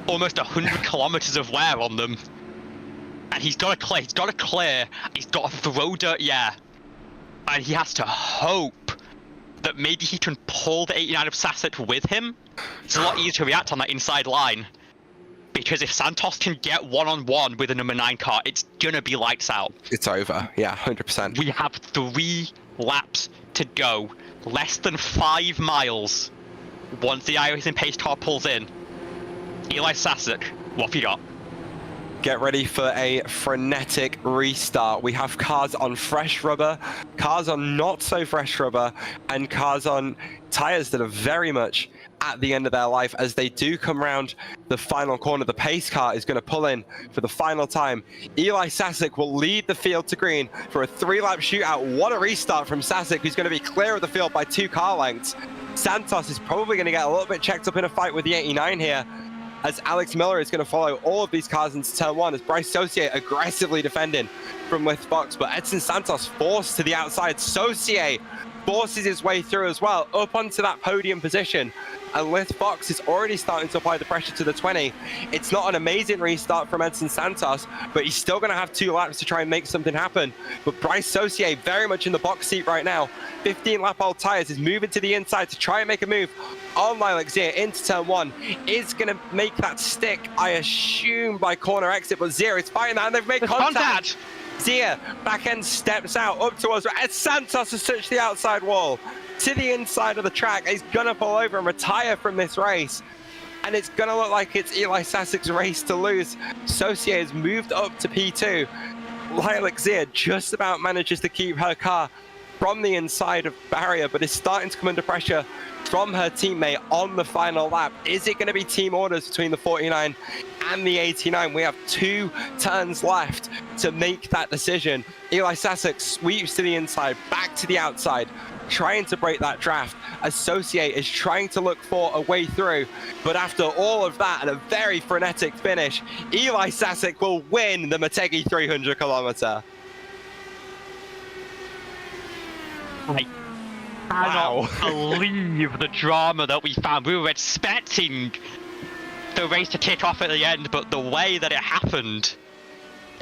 almost 100 kilometers of wear on them, and he's got to clear. He's got to throw dirt, and he has to hope that maybe he can pull the 89 of Sasset with him. It's a lot easier to react on that inside line, because if Santos can get one-on-one with a number 9 car, it's gonna be lights out. It's over, yeah, 100%. We have 3 laps to go, less than 5 miles. Once the iRacing pace car pulls in, Eli Sasek, what have you got? Get ready for a frenetic restart. We have cars on fresh rubber, cars on not so fresh rubber, and cars on tires that are very much at the end of their life as they do come around the final corner. The pace car is going to pull in for the final time. Eli Sasek will lead the field to green for a 3-lap shootout. What a restart from Sasek, who's going to be clear of the field by 2 car lengths. Santos is probably going to get a little bit checked up in a fight with the 89 here, as Alex Miller is going to follow all of these cars into turn 1 as Bryce Saucier aggressively defending from Lith Fox, but Edson Santos forced to the outside. Saucier forces his way through as well, up onto that podium position. And Lith Fox is already starting to apply the pressure to the 20. It's not an amazing restart from Edson Santos, but he's still going to have 2 laps to try and make something happen. But Bryce Saucier very much in the box seat right now. 15-lap old tires is moving to the inside to try and make a move on Lilac Zir into turn 1. Is going to make that stick, I assume, by corner exit, but Zir is fighting that, and they've made contact. Zia, back end steps out up towards, and Santos has touched the outside wall to the inside of the track. He's gonna pull over and retire from this race. And it's gonna look like it's Eli Sassek's race to lose. Saucier has moved up to P2. Lilac Zia just about manages to keep her car from the inside of barrier, but is starting to come under pressure from her teammate on the final lap. Is it going to be team orders between the 49 and the 89? We have 2 turns left to make that decision. Eli Sassek sweeps to the inside, back to the outside, trying to break that draft. Associate is trying to look for a way through, but after all of that and a very frenetic finish, Eli Sassek will win the Motegi 300 kilometer. I cannot believe the drama that we found. We were expecting the race to kick off at the end, but the way that it happened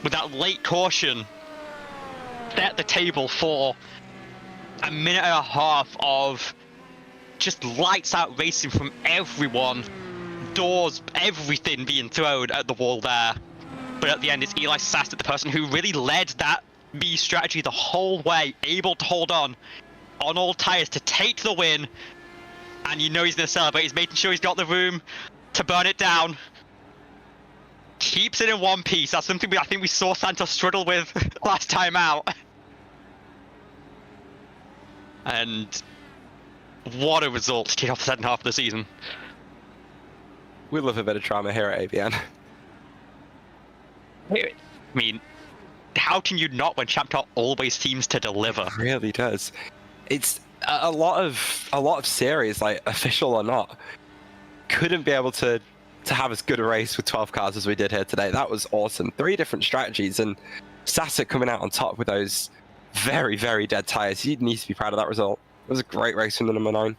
with that late caution set the table for a minute and a half of just lights out racing from everyone, doors, everything being thrown at the wall there. But at the end, it's Eli Sassek, the person who really led that B strategy the whole way, able to hold on all tires to take the win. And you know he's going to celebrate. He's making sure he's got the room to burn it down. Keeps it in one piece. That's something I think we saw Santos struggle with last time out. And what a result to kick off the second half of the season. We love a bit of drama here at ABN. I mean, how can you not when Chapter always seems to deliver? It really does. It's a lot of series, like official or not, couldn't be able to have as good a race with 12 cars as we did here today. That was awesome. 3 different strategies, and Sassek coming out on top with those very, very dead tires. He needs to be proud of that result. It was a great race from the number 9.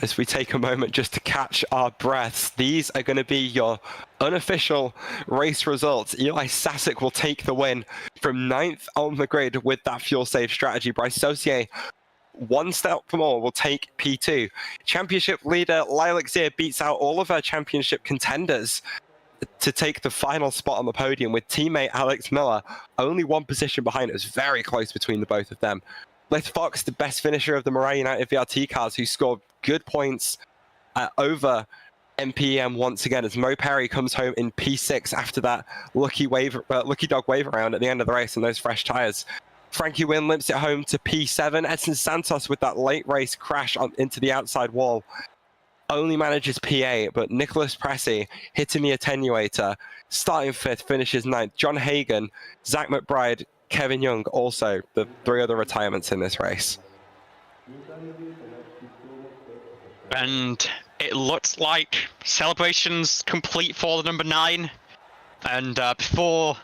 As we take a moment just to catch our breaths, these are going to be your unofficial race results. Eli Sassek will take the win from 9th on the grid with that fuel save strategy. Bryce Saucier, 1 step more, will take P2. Championship leader Lilac Zia beats out all of her championship contenders to take the final spot on the podium, with teammate Alex Miller only 1 position behind. It was very close between the both of them. Liz Fox, the best finisher of the Mirai United VRT cars, who scored good points over MPEM once again, as Mo Perry comes home in P6 after that lucky dog wave around at the end of the race and those fresh tires. Frankie Wynn limps it home to P7. Edson Santos, with that late race crash into the outside wall, only manages P8, but Nicholas Pressey hitting the attenuator, starting 5th, finishes 9th. John Hagan, Zach McBride, Kevin Young, also the 3 other retirements in this race. And it looks like celebrations complete for the number 9. And before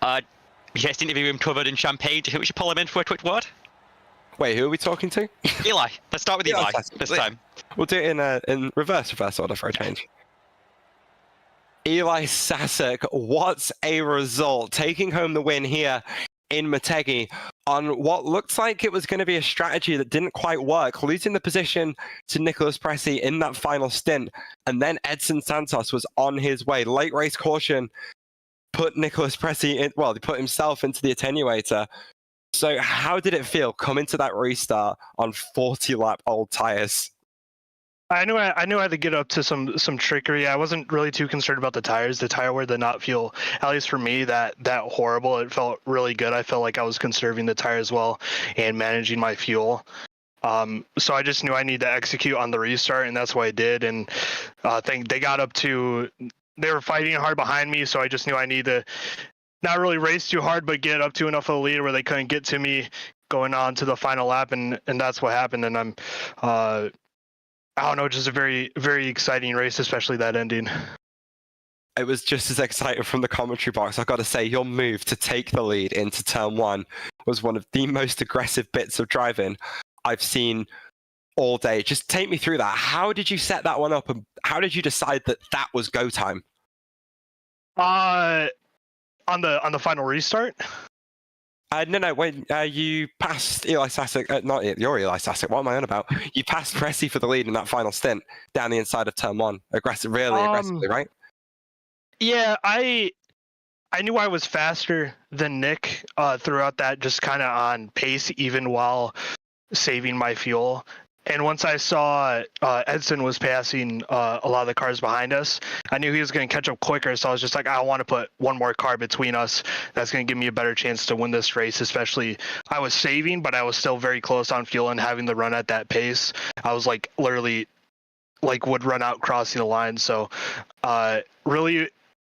he gets the interview room covered in champagne, do you think we should pull him in for a quick word? Wait, who are we talking to? Eli. Let's start with Eli this time. We'll do it in reverse order for a change. Eli Sassek, what a result, taking home the win here in Motegi on what looks like it was going to be a strategy that didn't quite work, losing the position to Nicholas Pressey in that final stint, and then Edson Santos was on his way. Late race caution put Nicholas Pressey in, well, he put himself into the attenuator. So how did it feel coming to that restart on 40-lap old tires? I knew I had to get up to some trickery. I wasn't really too concerned about the tires. The tire wear did not feel, at least for me, that horrible. It felt really good. I felt like I was conserving the tires well and managing my fuel. So I just knew I need to execute on the restart, and that's what I did. And I think they got up to, they were fighting hard behind me, so I just knew I need to not really race too hard, but get up to enough of a lead where they couldn't get to me going on to the final lap, and that's what happened. And I'm I don't know, just a very, very exciting race, especially that ending. It was just as exciting from the commentary box. I've got to say, your move to take the lead into turn 1 was one of the most aggressive bits of driving I've seen all day. Just take me through that. How did you set that one up, and how did you decide that that was go time? On the final restart? No. When you passed Eli Sasek, not your Eli Sasek. What am I on about? You passed Pressy for the lead in that final stint down the inside of turn 1, aggressively, right? Yeah, I knew I was faster than Nick throughout that, just kind of on pace, even while saving my fuel. And once I saw Edson was passing a lot of the cars behind us, I knew he was going to catch up quicker. So I was just like, I want to put one more car between us. That's going to give me a better chance to win this race, especially I was saving, but I was still very close on fuel and having to run at that pace. I was like literally would run out crossing the line. So really,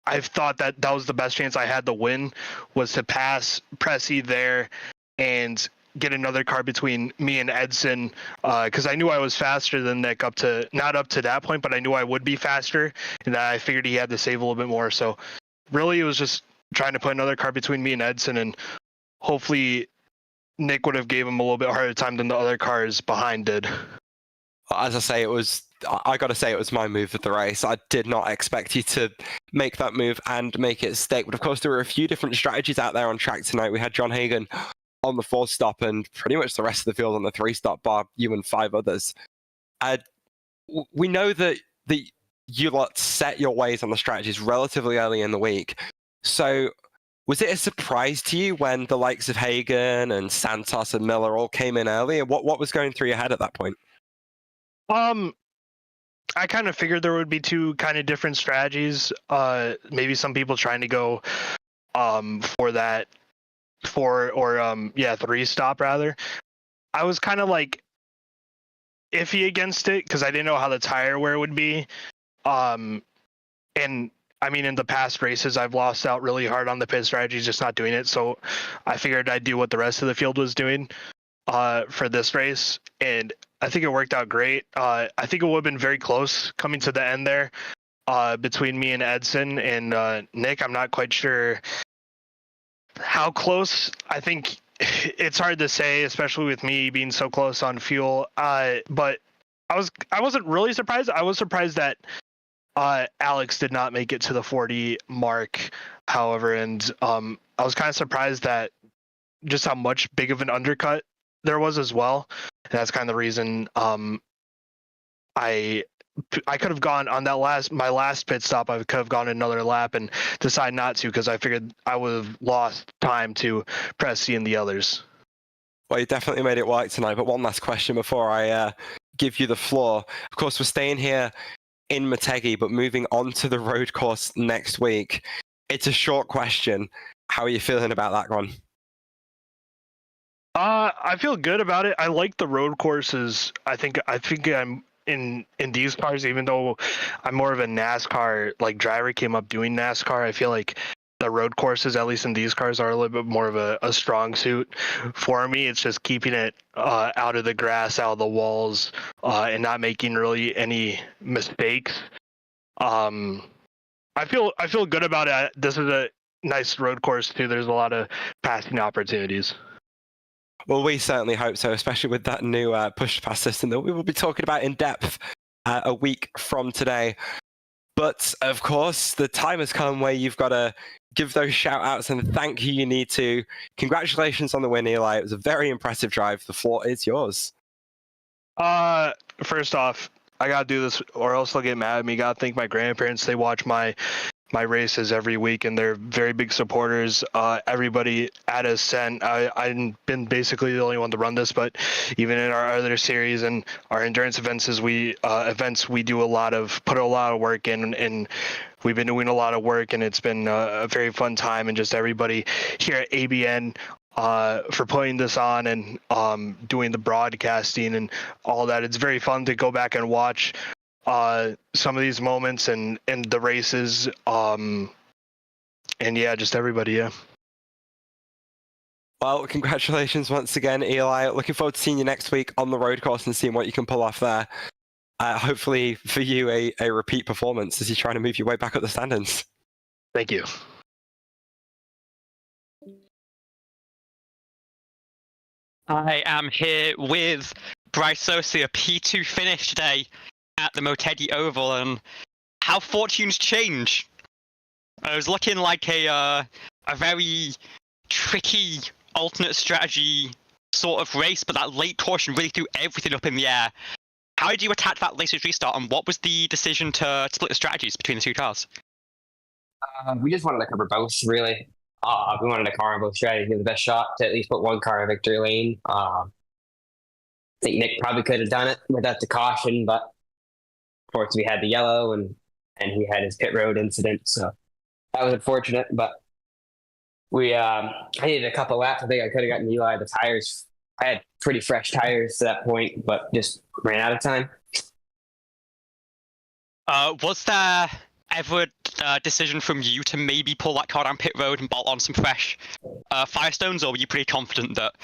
I've thought that was the best chance I had to win, was to pass Pressy there and get another car between me and Edson, because I knew I was faster than Nick not up to that point, but I knew I would be faster, and I figured he had to save a little bit more. So really it was just trying to put another car between me and Edson, and hopefully Nick would have gave him a little bit harder time than the other cars behind did. As I say, I got to say it was my move of the race. I did not expect you to make that move and make it stick. But of course, there were a few different strategies out there on track tonight. We had John Hagan on the 4 stop and pretty much the rest of the field on the 3 stop, bar you and 5 others. We know that you lot set your ways on the strategies relatively early in the week. So was it a surprise to you when the likes of Hagan and Santos and Miller all came in early? What was going through your head at that point? I kind of figured there would be 2 kind of different strategies. Maybe some people trying to go for that 3 stop rather. I was kind of like iffy against it because I didn't know how the tire wear would be. And I mean, in the past races, I've lost out really hard on the pit strategy, just not doing it. So I figured I'd do what the rest of the field was doing for this race, and I think it worked out great. I think it would have been very close coming to the end there between me and Edson and Nick. I'm not quite sure how close. I think it's hard to say, especially with me being so close on fuel. But I wasn't really surprised. I was surprised that Alex did not make it to the 40 mark, however, and I was kind of surprised that just how much big of an undercut there was as well. And that's kind of the reason I could have gone on that my last pit stop. I could have gone another lap and decided not to, because I figured I would have lost time to Pressy and the others. Well, you definitely made it work tonight. But one last question before I give you the floor. Of course, we're staying here in Motegi, but moving on to the road course next week. It's a short question. How are you feeling about that one? I feel good about it. I like the road courses. I think I'm in these cars, even though I'm more of a NASCAR driver, came up doing NASCAR. I feel like the road courses, at least in these cars, are a little bit more of a strong suit for me. It's just keeping it out of the grass, out of the walls, and not making really any mistakes. I feel good about it. This is a nice road course too. There's a lot of passing opportunities. Well, we certainly hope so, especially with that new push-pass system that we will be talking about in depth a week from today. But, of course, the time has come where you've got to give those shout-outs and thank who you need to. Congratulations on the win, Eli. It was a very impressive drive. The floor is yours. First off, I got to do this or else they'll get mad at me. Got to thank my grandparents. They watch my races every week, and they're very big supporters. Everybody at Ascent, I've been basically the only one to run this, but even in our other series and our endurance events, we do put a lot of work in, and we've been doing a lot of work, and it's been a very fun time. And just everybody here at ABN for putting this on and doing the broadcasting and all that. It's very fun to go back and watch some of these moments and the races, and yeah, just everybody. Yeah. Well, congratulations once again, Eli. Looking forward to seeing you next week on the road course and seeing what you can pull off there. Hopefully for you, a repeat performance as you're trying to move your way back up the standings. Thank you. I am here with Bryce Sosia, P2 finish today at the Motegi Oval, and how fortunes change. It was looking like a very tricky alternate strategy sort of race, but that late caution really threw everything up in the air. How did you attack that late stage restart, and what was the decision to split the strategies between the two cars? We just wanted to cover both, really. We wanted to cover both strategies, give the best shot to at least put one car in victory lane. I think Nick probably could have done it without the caution, but unfortunately we had the yellow and he had his pit road incident, so that was unfortunate. But I needed a couple laps. I think I could have gotten Eli the tires. I had pretty fresh tires to that point, but just ran out of time. Was there ever a decision from you to maybe pull that car down pit road and bolt on some fresh Firestones, or were you pretty confident that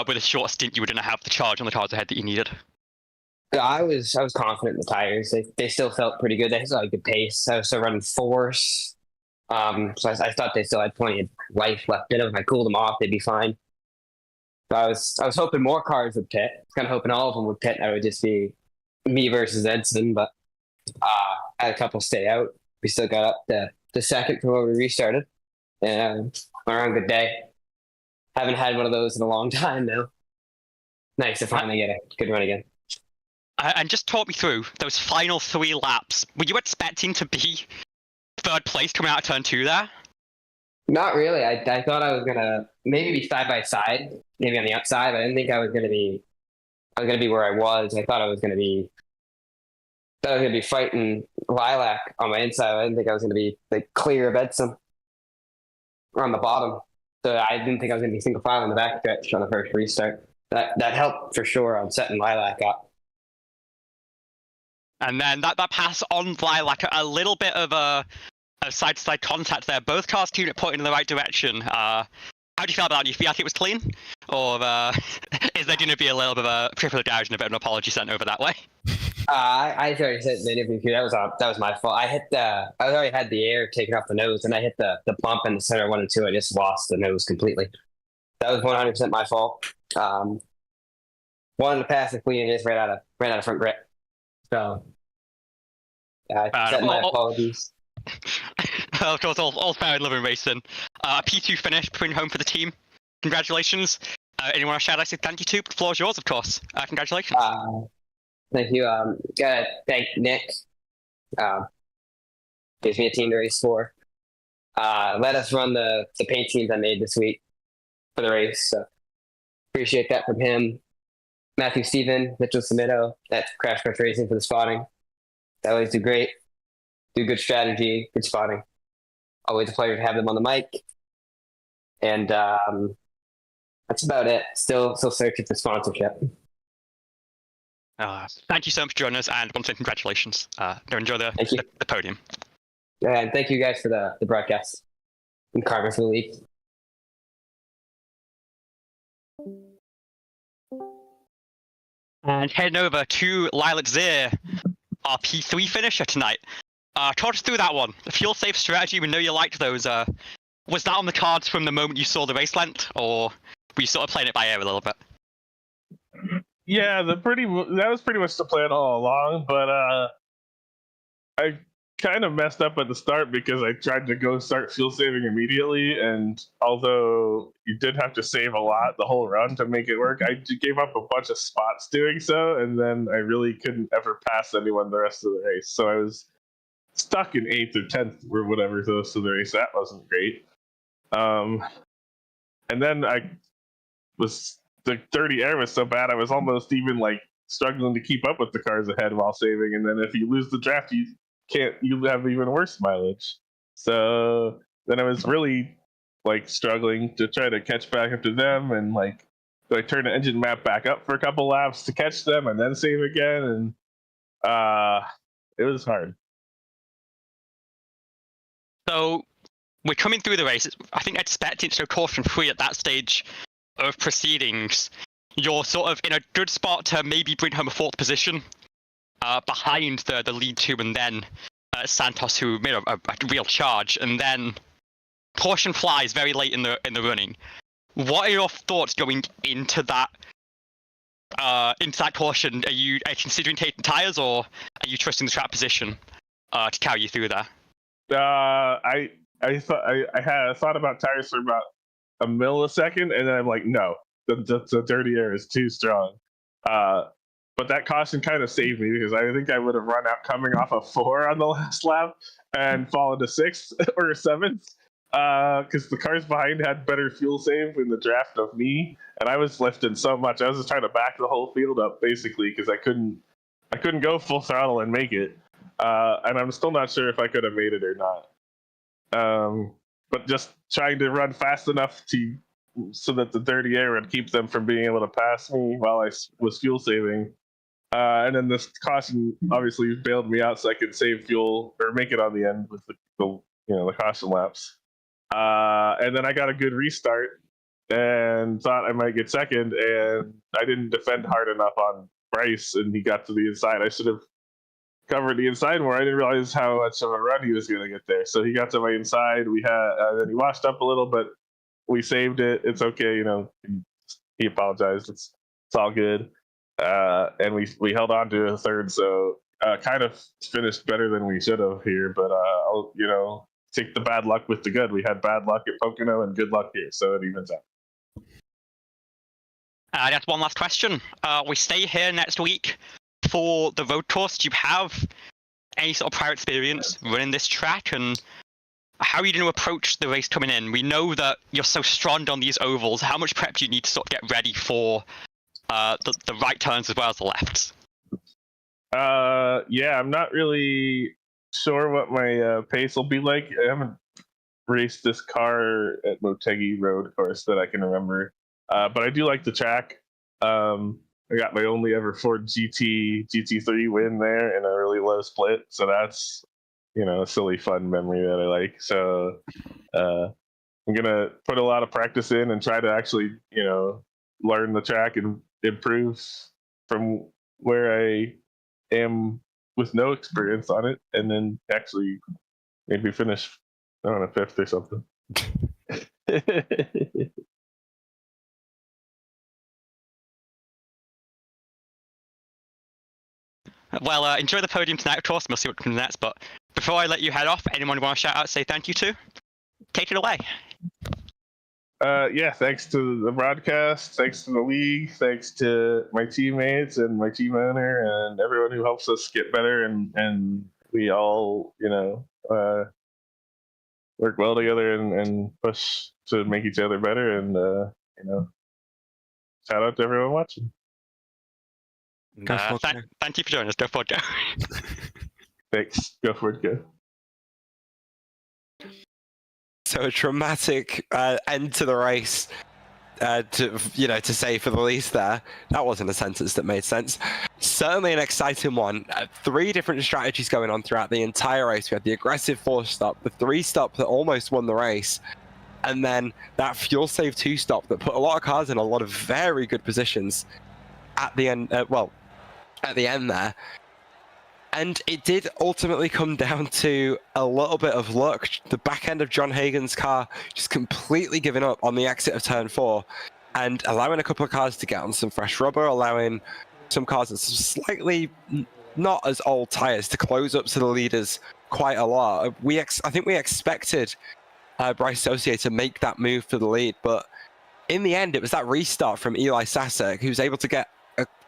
with a short stint you were going to have the charge on the cars ahead that you needed? Yeah, I was confident in the tires. They still felt pretty good. They still had good pace. I was still running fours. So I thought they still had plenty of life left in them. If I cooled them off, they'd be fine. So I was hoping more cars would pit. I was kind of hoping all of them would pit, and it would just be me versus Edson. But I had a couple stay out. We still got up to second from where we restarted. And we're on a good day. Haven't had one of those in a long time now. Nice to finally get a good run again. And just talk me through those final 3 laps. Were you expecting to be third place coming out of turn 2 there? Not really. I thought I was gonna maybe be side by side, maybe on the outside. But I didn't think I was gonna be where I was. I thought I was gonna be fighting Lilac on my inside. I didn't think I was gonna be like clear of Edson or on the bottom. So I didn't think I was gonna be single file in the back stretch on the first restart. That helped for sure on setting Lilac up. And then that pass on Lilac, a little bit of a side-to-side contact there. Both cars tuned it pointing in the right direction. How do you feel about it? Do you feel like it was clean? Or is there going to be a little bit of a trip of the garage and a bit of an apology sent over that way? I already said in the interview that was my fault. I already had the air taken off the nose, and I hit the bump in the center 1 and 2. I just lost the nose completely. That was 100% my fault. Wanted to pass it clean and just ran out of front grip. So I sent my apologies. Of course, all fair in love and racing. P2 finish, bring home for the team. Congratulations. Anyone else shout out, say thank you to? The floor is yours, of course. Congratulations. Thank you. Gotta thank Nick. Gives me a team to race for. Let us run the paint teams I made this week for the race. So appreciate that from him. Matthew Stephen, Mitchell Samito, that's Crash Course Racing for the spotting. They always do great. Do good strategy, good spotting. Always a pleasure to have them on the mic. And that's about it. Still searching for sponsorship. Thank you so much for joining us, and once again, congratulations. Enjoy the podium. And thank you guys for the broadcast. And Carmen for the lead. And heading over to Lilac Zir, our P3 finisher tonight. Talk us through that one. The fuel safe strategy, we know you liked those. Was that on the cards from the moment you saw the race length, or were you sort of playing it by ear a little bit? Yeah, that was pretty much the plan all along, but I kind of messed up at the start because I tried to go start fuel saving immediately, and although you did have to save a lot the whole run to make it work, I gave up a bunch of spots doing so, and then I really couldn't ever pass anyone the rest of the race. So I was stuck in 8th or 10th or whatever the rest of the race. That wasn't great. And then the dirty air was so bad I was almost even like struggling to keep up with the cars ahead while saving, and then if you lose the draft you have even worse mileage. So then I was really like struggling to try to catch back up to them, and like so I turned the engine map back up for a couple laps to catch them and then save again, and it was hard. So we're coming through the race. I think expecting to go caution free at that stage of proceedings. You're sort of in a good spot to maybe bring home a 4th position behind the lead 2, and then Santos, who made a real charge, and then caution flies very late in the running. What are your thoughts going into that caution? Are you considering taking tires, or are you trusting the track position to carry you through there? I thought about tires for about a millisecond, and then I'm like, no, the dirty air is too strong. But that caution kind of saved me because I think I would have run out coming off a 4 on the last lap and fallen to 6th or 7th because the cars behind had better fuel save in the draft of me, and I was lifting so much. I was just trying to back the whole field up basically because I couldn't go full throttle and make it, and I'm still not sure if I could have made it or not. But just trying to run fast enough so that the dirty air would keep them from being able to pass me while I was fuel saving. And then this caution obviously bailed me out so I could save fuel or make it on the end with the caution laps. And then I got a good restart and thought I might get second, and I didn't defend hard enough on Bryce, and he got to the inside. I should have covered the inside more. I didn't realize how much of a run he was going to get there. So he got to my inside. Then he washed up a little, but we saved it. It's okay, He apologized. It's all good. And we held on to a third, so kind of finished better than we should have here. But I'll take the bad luck with the good. We had bad luck at Pocono and good luck here, so it evens out. That's one last question. We stay here next week for the road course. Do you have any sort of prior experience running this track, and how are you going to approach the race coming in? We know that you're so strong on these ovals. How much prep do you need to sort of get ready for the right turns as well as the lefts? Yeah, I'm not really sure what my pace will be like. I haven't raced this car at Motegi Road course that I can remember, but I do like the track. I got my only ever Ford GT3 win there in a really low split, so that's a silly fun memory that I like. So I'm gonna put a lot of practice in and try to actually learn the track and improve from where I am with no experience on it, and then actually maybe finish, I don't know, 5th or something. Well, enjoy the podium tonight, of course. We'll see what comes next. But before I let you head off, anyone want to shout out, say thank you to? Take it away. Yeah, thanks to the broadcast, thanks to the league, thanks to my teammates and my team owner and everyone who helps us get better, and we all, work well together and push to make each other better, and shout out to everyone watching. Thank you for joining us. Go Ford, go. Thanks. Go for it, go. So a dramatic end to the race, to say for the least there. That wasn't a sentence that made sense. Certainly an exciting one. 3 different strategies going on throughout the entire race. We had the aggressive 4-stop, the 3-stop that almost won the race, and then that fuel save 2-stop that put a lot of cars in a lot of very good positions at the end. At the end there. And it did ultimately come down to a little bit of luck. The back end of John Hagan's car just completely giving up on the exit of turn 4 and allowing a couple of cars to get on some fresh rubber, allowing some cars with some slightly not as old tires to close up to the leaders quite a lot. I think we expected Bryce Saucier to make that move for the lead, but in the end, it was that restart from Eli Sasek who was able to get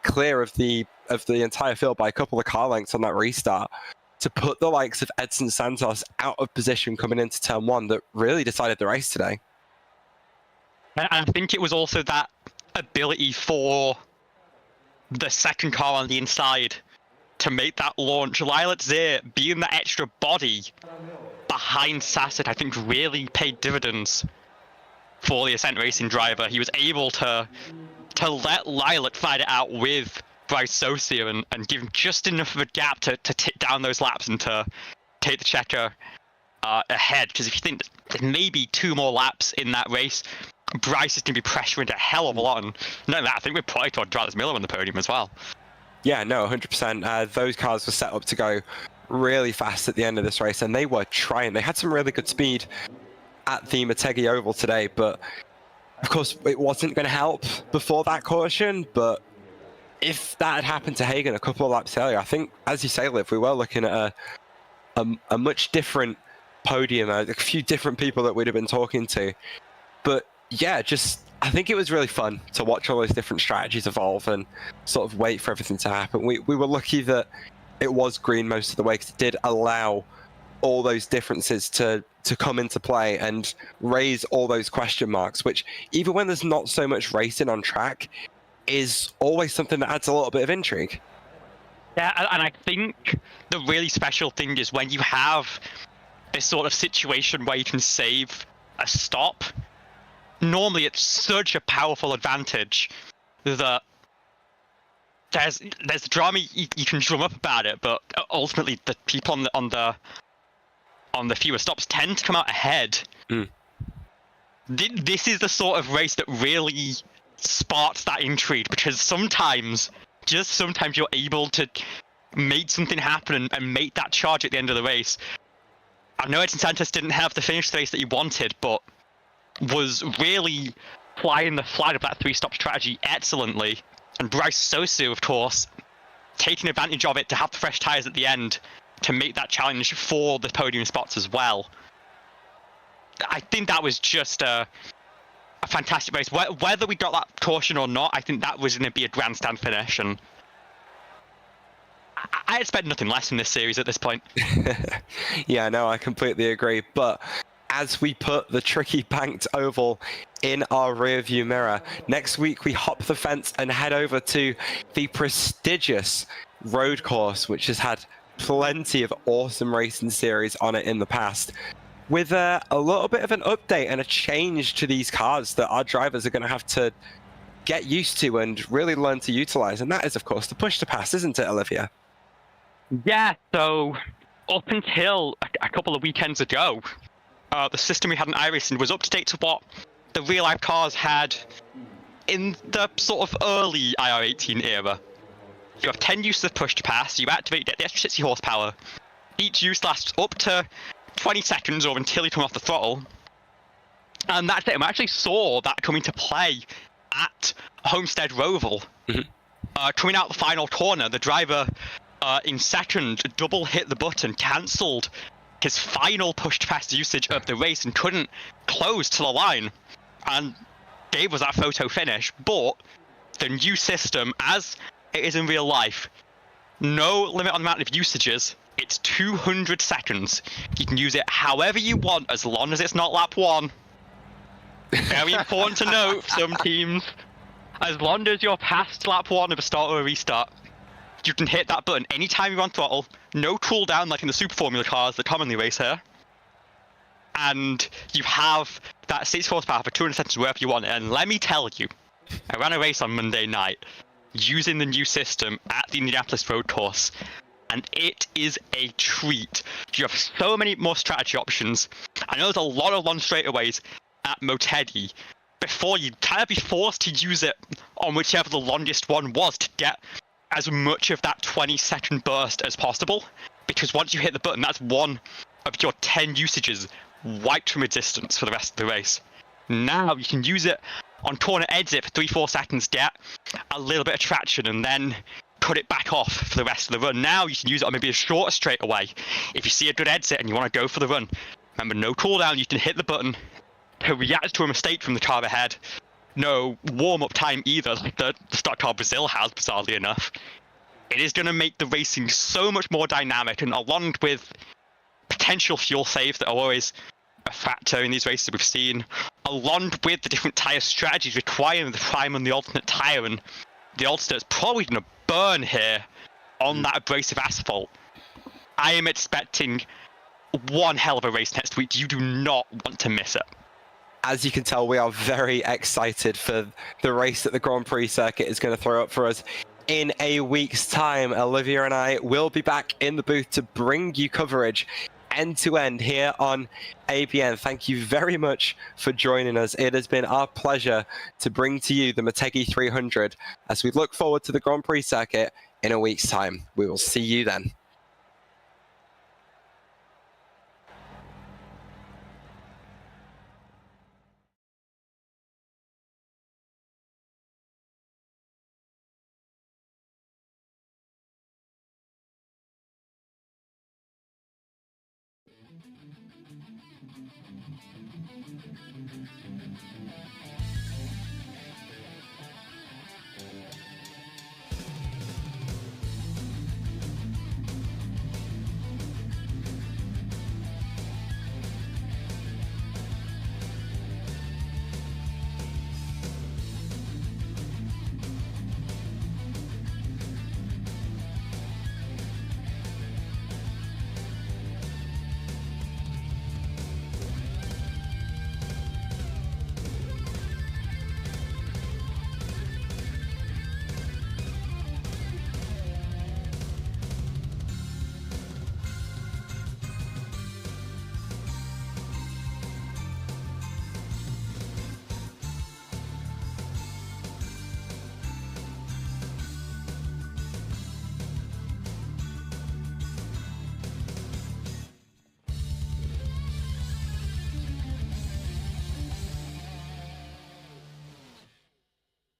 clear of the entire field by a couple of car lengths on that restart to put the likes of Edson Santos out of position coming into turn 1 that really decided the race today. And I think it was also that ability for the second car on the inside to make that launch. Lilat Zir being that extra body behind Sasset, I think really paid dividends for the Ascent Racing driver. He was able to let Lilat fight it out with Bryce Saucier and give him just enough of a gap to tick down those laps and to take the checker ahead. Because if you think there's maybe 2 more laps in that race, Bryce is going to be pressuring a hell of a lot. And no, I think we're probably toward Dryless Miller on the podium as well. Yeah, no, 100%. Those cars were set up to go really fast at the end of this race, and they were trying. They had some really good speed at the Motegi Oval today, but of course, it wasn't going to help before that caution, but if that had happened to Hagan a couple of laps earlier, I think, as you say, Liv, we were looking at a much different podium, a few different people that we'd have been talking to. But yeah, just I think it was really fun to watch all those different strategies evolve and sort of wait for everything to happen. We were lucky that it was green most of the way because it did allow all those differences to come into play and raise all those question marks, which even when there's not so much racing on track, is always something that adds a little bit of intrigue. Yeah, and I think the really special thing is when you have this sort of situation where you can save a stop. Normally, it's such a powerful advantage that there's drama you can drum up about it, but ultimately the people on the fewer stops tend to come out ahead. This is the sort of race that really sparks that intrigue, because sometimes you're able to make something happen and make that charge at the end of the race. I know Edson Santos didn't have the finish race that he wanted, but was really flying the flag of that three-stop strategy excellently. And Bryce Sosu, of course, taking advantage of it to have the fresh tyres at the end to make that challenge for the podium spots as well. I think that was just a fantastic race. Whether we got that caution or not, I think that was going to be a grandstand finish, and I expect nothing less in this series at this point. Yeah, no, I completely agree. But as we put the tricky banked oval in our rearview mirror, next week we hop the fence and head over to the prestigious road course, which has had plenty of awesome racing series on it in the past, with a little bit of an update and a change to these cars that our drivers are going to have to get used to and really learn to utilize. And that is, of course, the push to pass, isn't it, Olivia? Yeah, so up until a couple of weekends ago, the system we had in iRacing was up to date to what the real-life cars had in the sort of early IR18 era. You have 10 uses of push to pass, you activate, you get the extra 60 horsepower. Each use lasts up to 20 seconds or until you come off the throttle. And that's it. And we actually saw that come into play at Homestead Roval. Coming out the final corner, the driver in second double hit the button, cancelled his final push to pass usage of the race and couldn't close to the line, and gave us that photo finish. But the new system, as it is in real life, no limit on the amount of usages. It's 200 seconds. You can use it however you want, as long as it's not lap one. Very important to note for some teams. As long as you're past lap one of a start or a restart, you can hit that button anytime you're on throttle. No cooldown like in the Super Formula cars that commonly race here. And you have that 60 horsepower for 200 seconds wherever you want it. And let me tell you, I ran a race on Monday night using the new system at the Indianapolis road course, and it is a treat. You have so many more strategy options. I know there's a lot of long straightaways at Motegi. Before, you'd kind of be forced to use it on whichever the longest one was to get as much of that 20-second burst as possible, because once you hit the button, that's one of your 10 usages wiped from existence for the rest of the race. Now you can use it on corner exit for 3-4 seconds, get a little bit of traction, and then cut it back off for the rest of the run. Now you can use it on maybe a shorter straightaway. If you see a good exit and you want to go for the run, remember, no cooldown, you can hit the button to react to a mistake from the car ahead. No warm-up time either, like the stock car Brazil has, bizarrely enough. It is going to make the racing so much more dynamic, and along with potential fuel saves that are always a factor in these races we've seen, along with the different tyre strategies requiring the prime and the alternate tyre, and the alternate is probably going to burn here on that abrasive asphalt. I am expecting one hell of a race next week. You do not want to miss it. As you can tell, we are very excited for the race that the Grand Prix circuit is going to throw up for us in a week's time. Olivia and I will be back in the booth to bring you coverage end to end here on ABN. Thank you very much for joining us. It has been our pleasure to bring to you the Motegi 300 as we look forward to the Grand Prix circuit in a week's time. We will see you then.